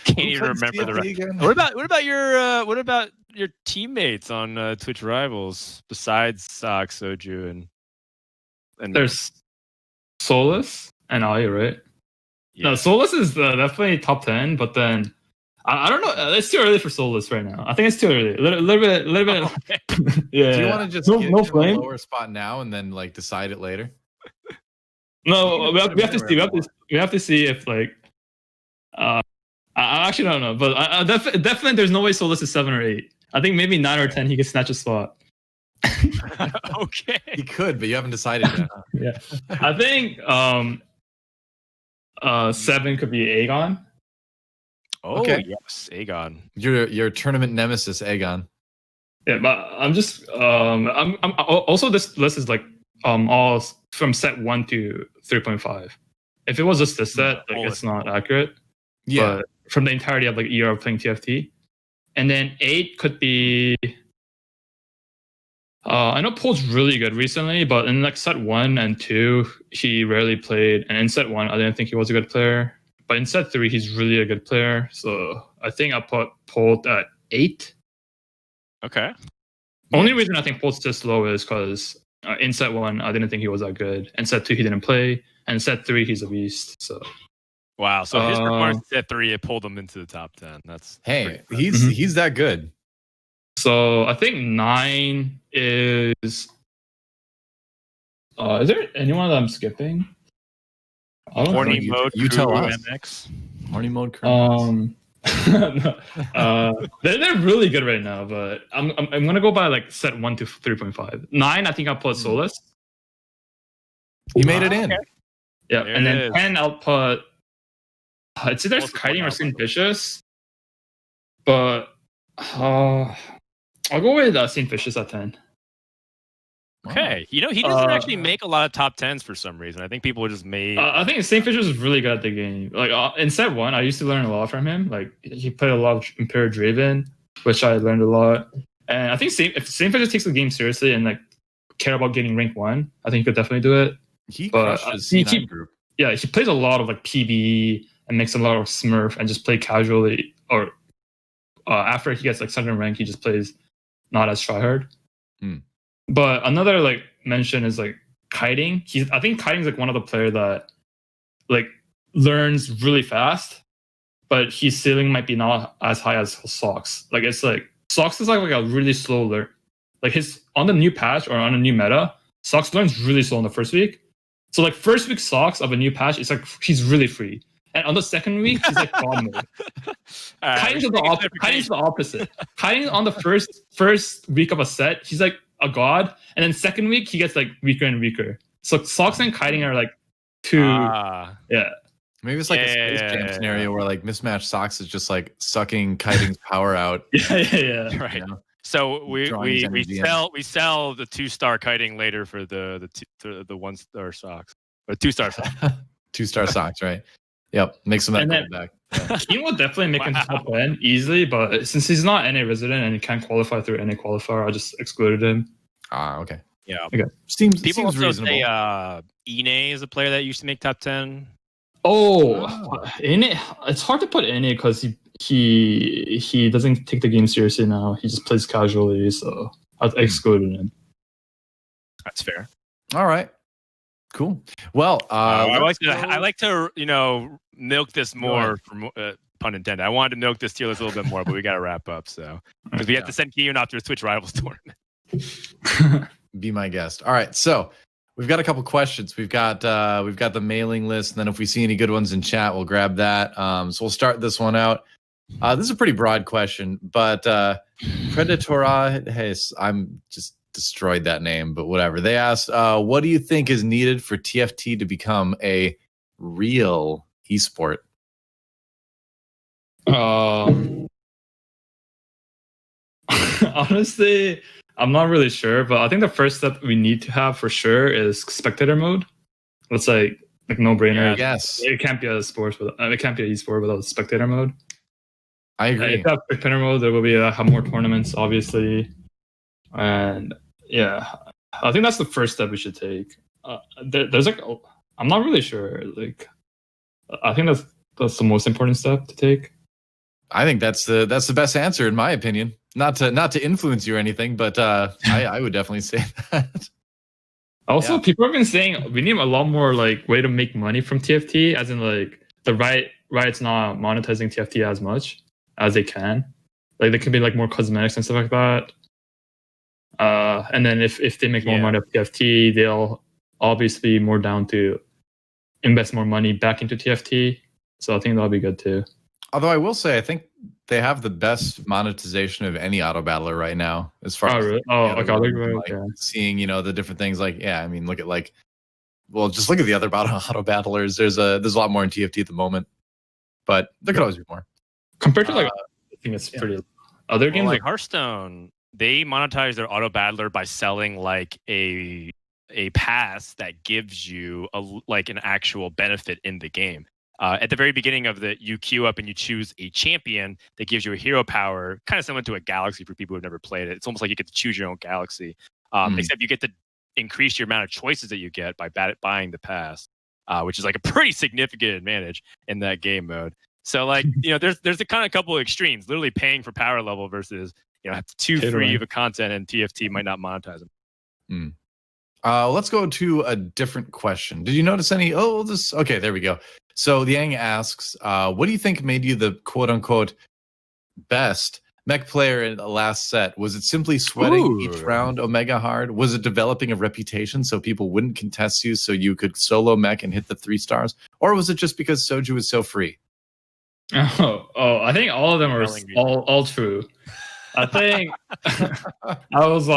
Speaker 2: Can't even remember the rest. What about your teammates on Twitch Rivals besides Sox, Soju, and
Speaker 3: there's Solus and Ali, right? Yeah. No, Solus is definitely top 10, but then I don't know. It's too early for Solus right now. I think it's too early. A little bit.
Speaker 1: Okay.
Speaker 3: Yeah.
Speaker 1: Do you want to just get to a lower spot now and then like decide it later?
Speaker 3: No, we have to see. We have to see if like. I actually don't know, but definitely there's no way Solus is 7 or 8. I think maybe 9 or 10 he could snatch a spot.
Speaker 2: Okay,
Speaker 1: he could, but you haven't decided yet.
Speaker 3: Yeah, I think 7 could be Aegon.
Speaker 2: Oh okay. Yes, Aegon.
Speaker 1: Your tournament nemesis, Aegon.
Speaker 3: Yeah, but I'm just I'm also this list is like all from set 1 to 3.5. If it was just this set, like it's not accurate.
Speaker 1: Yeah.
Speaker 3: But from the entirety of like a year of playing TFT. And then 8 could be I know Paul's really good recently, but in like set 1 and 2, he rarely played. And in set 1, I didn't think he was a good player. But in set 3, he's really a good player. So I think I'll put Paul at 8.
Speaker 2: Okay.
Speaker 3: Only reason I think Pulse this low is because in set 1, I didn't think he was that good. In set 2, he didn't play. And set 3, he's a beast. So
Speaker 2: Wow. So his performance in set 3, it pulled him into the top 10. That's
Speaker 1: he's that good.
Speaker 3: So I think 9 is. Is there anyone that I'm skipping? I don't
Speaker 2: Horny
Speaker 3: know.
Speaker 2: mode.
Speaker 1: You tell us.
Speaker 2: MX.
Speaker 1: Horny mode.
Speaker 3: They're really good right now, but I'm gonna go by like set 1 to 3.5. 9, I think I'll put Solus.
Speaker 1: You made it in.
Speaker 2: Okay.
Speaker 3: Yeah,
Speaker 2: There
Speaker 3: and
Speaker 2: it
Speaker 3: then
Speaker 2: is.
Speaker 3: 10 I'll put. It's either
Speaker 2: Also
Speaker 3: Kiting or
Speaker 2: put
Speaker 3: Saint Vicious, but I'll go with Saint Vicious at 10.
Speaker 2: Okay. You know, he doesn't actually make a lot of top 10s for some reason. I think people just made.
Speaker 3: I think Saint Vicious is really good at the game. Like in set 1, I used to learn a lot from him. Like he played a lot of Imperial Draven, which I learned a lot. And I think if Saint Vicious takes the game seriously and like care about getting rank 1, I think he could definitely do it.
Speaker 1: He
Speaker 3: But,
Speaker 1: crushes
Speaker 3: he-
Speaker 1: C9 group.
Speaker 3: Yeah, he plays a lot of like PB and makes a lot of Smurf and just play casually. Or after he gets like 7 rank, he just plays not as tryhard. But another like mention is like Kiting. I think Kiting's like one of the player that like learns really fast, but his ceiling might be not as high as Socks. Like it's like Socks is like a really slow learn. Like his on the new patch or on a new meta, Socks learns really slow in the first week. So like first week Socks of a new patch, it's like he's really free. And on the second week, he's like god mode. Kiting's the opposite. Kiting on the first week of a set, he's like a god, and then second week he gets like weaker and weaker. So Socks and Kiting are like two. Yeah.
Speaker 1: Maybe it's like a Space Jam scenario where like mismatched Socks is just like sucking Kiting's power out.
Speaker 3: Yeah.
Speaker 2: Right.
Speaker 1: You know?
Speaker 2: So we
Speaker 1: Drawing
Speaker 2: sell the 2-star Kiting later for the 1-star Socks or 2-star Socks.
Speaker 1: 2-star Socks, right? Yep. Make some of that gold back.
Speaker 3: Kiyoon will definitely make him top 10 easily, but since he's not NA resident and he can't qualify through NA qualifier, I just excluded him.
Speaker 1: Okay.
Speaker 2: Yeah.
Speaker 3: Okay.
Speaker 1: Seems
Speaker 2: People also
Speaker 1: reasonable.
Speaker 2: say Ine is a player that used to make top 10.
Speaker 3: It's hard to put NA because he doesn't take the game seriously now. He just plays casually, so I excluded him.
Speaker 2: That's fair.
Speaker 1: All right. Cool. Well,
Speaker 2: I like to milk this more from pun intended. I wanted to milk this tier list a little bit more, but we got to wrap up. So because we have to send Kiyoon off to a Twitch Rivals tournament.
Speaker 1: Be my guest. All right. So we've got a couple questions. We've got the mailing list, and then if we see any good ones in chat, we'll grab that. So we'll start this one out. This is a pretty broad question, but Predatora. Hey, I'm just destroyed that name, but whatever. They asked, what do you think is needed for TFT to become a real esport?
Speaker 3: Honestly, I'm not really sure, but I think the first step we need to have for sure is spectator mode. It's like no brainer.
Speaker 1: Yes,
Speaker 3: it can't be a sport without it can't be an esport without spectator mode.
Speaker 1: I agree.
Speaker 3: If you have spectator mode, there will be have more tournaments, obviously, and yeah, I think that's the first step we should take. There's like I'm not really sure. Like, I think that's the most important step to take.
Speaker 1: I think that's the best answer in my opinion. Not to influence you or anything, but I would definitely say that.
Speaker 3: Also, people have been saying we need a lot more like way to make money from TFT, as in like the Riot's not monetizing TFT as much as they can. Like there could be like more cosmetics and stuff like that. And then if they make more money of TFT, they'll obviously be more down to invest more money back into TFT. So I think that'll be good too.
Speaker 1: Although I will say, I think they have the best monetization of any auto battler right now, as far as seeing the different things. Like, I mean, look at just look at the other auto battlers. There's a lot more in TFT at the moment, but there could always be more.
Speaker 3: Compared to I think it's pretty. Other games
Speaker 2: like Hearthstone, they monetize their auto battler by selling like a pass that gives you an actual benefit in the game. At the very beginning of you queue up and you choose a champion that gives you a hero power, kind of similar to a galaxy for people who've never played it. It's almost like you get to choose your own galaxy, except you get to increase your amount of choices that you get by buying the pass, which is like a pretty significant advantage in that game mode. So there's a kind of couple of extremes, literally paying for power level versus have too free of a content, and TFT might not monetize them.
Speaker 1: Let's go to a different question. Did you notice any? Okay, there we go. So the Yang asks, what do you think made you the quote unquote best mech player in the last set? Was it simply sweating each round Omega hard? Was it developing a reputation so people wouldn't contest you so you could solo mech and hit the 3 stars? Or was it just because Soju was so free?
Speaker 3: I think all of them are all true. I think I was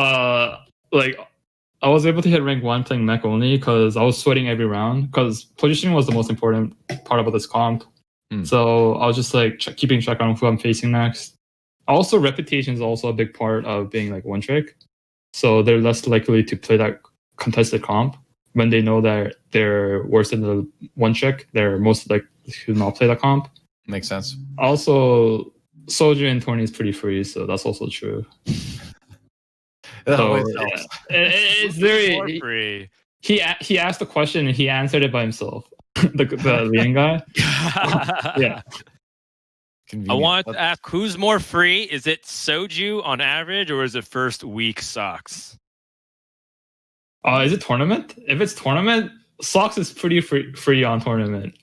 Speaker 3: I was able to hit rank 1 playing mech only because I was sweating every round because positioning was the most important part about this comp. So I was just like keeping track on who I'm facing next. Also, reputation is also a big part of being like one trick. So they're less likely to play that contested comp when they know that they're worse than the one trick. They're most likely to not play the comp.
Speaker 1: Makes sense.
Speaker 3: Also, Soldier in tourney is pretty free, so that's also true. So, it's very
Speaker 2: free.
Speaker 3: He asked the question and he answered it by himself. the Lian guy. Yeah.
Speaker 1: Convenient.
Speaker 2: I want to ask, who's more free? Is it Soju on average, or is it first week Socks?
Speaker 3: Is it tournament? If it's tournament, Socks is pretty free on tournament.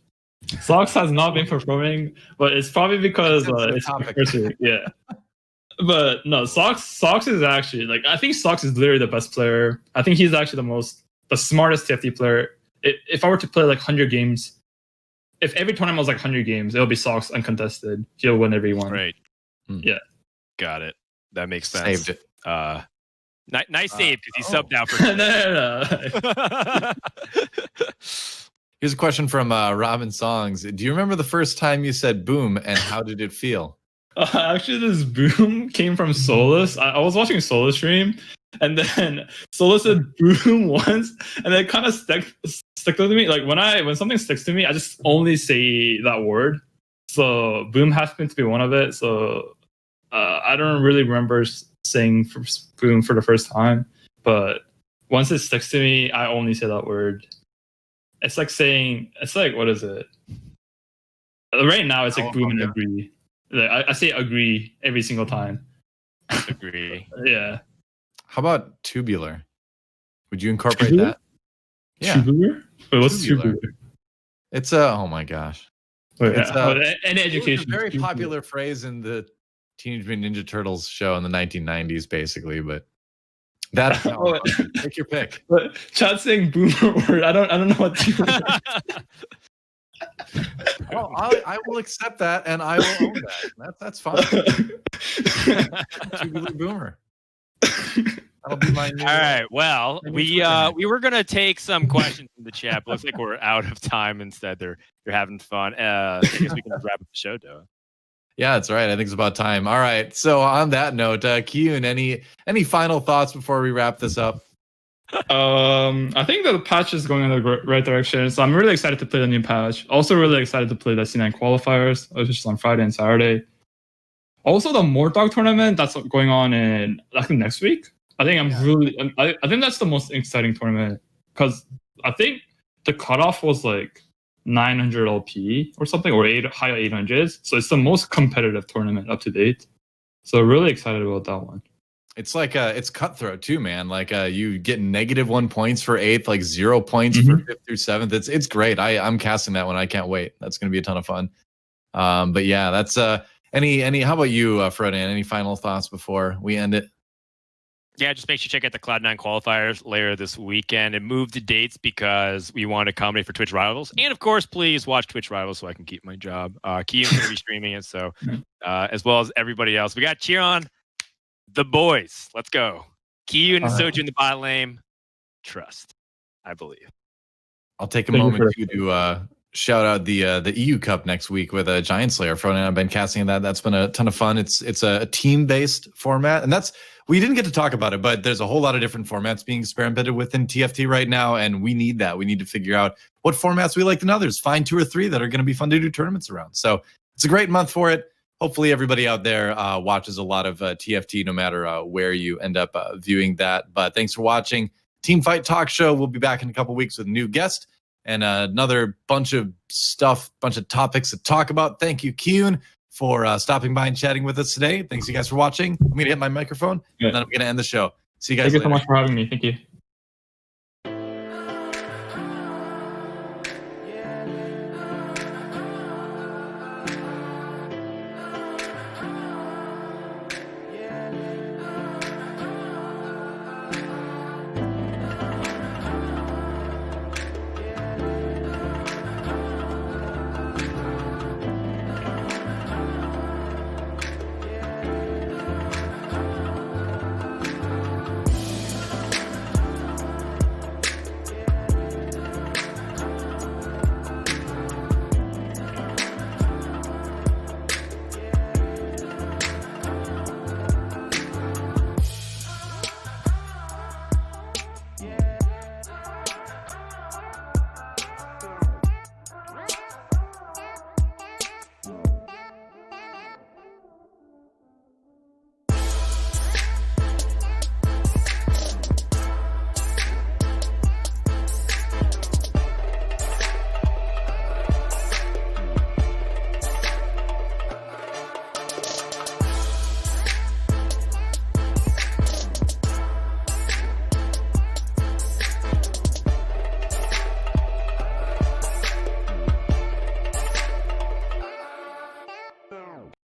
Speaker 3: Socks has not been performing, but it's probably because it's first week. Yeah. But no, Socks is actually like, I think Socks is literally the best player. I think he's actually the smartest TFT player. If I were to play like 100 games, if every tournament was like 100 games, it'll be Socks uncontested. He'll win every one.
Speaker 2: Right.
Speaker 3: Yeah.
Speaker 2: Got it. That makes sense.
Speaker 1: Saved it.
Speaker 2: Nice save because he subbed out for
Speaker 3: No.
Speaker 1: Here's a question from Robin Songs. Do you remember the first time you said boom, and how did it feel?
Speaker 3: Actually, this boom came from Solus. I was watching Solus stream, and then Solus said boom once, and it kind of stuck with me. Like when something sticks to me, I just only say that word. So boom happened to be one of it. So I don't really remember saying boom for the first time, but once it sticks to me, I only say that word. It's like what is it? Right now, it's like boom and agree. I say agree every single time.
Speaker 2: Agree.
Speaker 3: Yeah.
Speaker 1: How about tubular? Would you incorporate that? Yeah.
Speaker 3: Tubular? Wait, what's tubular?
Speaker 1: It's oh my gosh.
Speaker 3: Wait,
Speaker 1: it's
Speaker 3: any education.
Speaker 1: It's a very popular phrase in the Teenage Mutant Ninja Turtles show in the 1990s, basically, but that's take your pick.
Speaker 3: But Chad's saying boomer word. I don't know what tubular.
Speaker 1: Well, I will accept that, and I will own that. That's fine. Tubular boomer. That'll be my new.
Speaker 2: All right. Well, we were gonna take some questions from the chat, but looks like we're out of time. Instead, they're having fun. I guess we can wrap up the show, Doa.
Speaker 1: Yeah, that's right. I think it's about time. All right. So on that note, Kiyoon, any final thoughts before we wrap this up?
Speaker 3: I think that the patch is going in the right direction, so I'm really excited to play the new patch. Also really excited to play the C9 qualifiers, which is on Friday and Saturday. Also the Mordog tournament that's going on in next week. I think I think that's the most exciting tournament because I think the cutoff was like 900 LP or something, or high 800s. So it's the most competitive tournament up to date. So really excited about that one.
Speaker 1: It's like it's cutthroat too, man. Like you get -1 points for 8th, like 0 points for 5th through 7th. It's great. I'm casting that one. I can't wait. That's gonna be a ton of fun. But yeah, that's any. How about you, Frodan? Any final thoughts before we end it?
Speaker 2: Yeah, just make sure you check out the Cloud9 qualifiers later this weekend and move the dates because we want to accommodate for Twitch Rivals. And of course, please watch Twitch Rivals so I can keep my job. Kiyoon's going to be streaming it, so as well as everybody else. We got cheer on the boys. Let's go. Kiyoon and Soju in the bot lane. Trust, I believe.
Speaker 1: I'll take a moment to shout out the EU Cup next week with a Giant Slayer. Frodan and I've been casting that. That's been a ton of fun. It's a team-based format, and we didn't get to talk about it, but there's a whole lot of different formats being experimented with in TFT right now, and we need that. We need to figure out what formats we like than others. Find 2 or 3 that are going to be fun to do tournaments around. So it's a great month for it. Hopefully everybody out there watches a lot of TFT, no matter where you end up viewing that. But thanks for watching. Teamfight Talkshow. We'll be back in a couple weeks with a new guest and another bunch of stuff, bunch of topics to talk about. Thank you, Kiyoon. for stopping by and chatting with us today. Thanks you guys for watching. I'm gonna hit my microphone and then I'm gonna end the show. See you guys
Speaker 3: Thank you
Speaker 1: later.
Speaker 3: so much for having me. Thank you.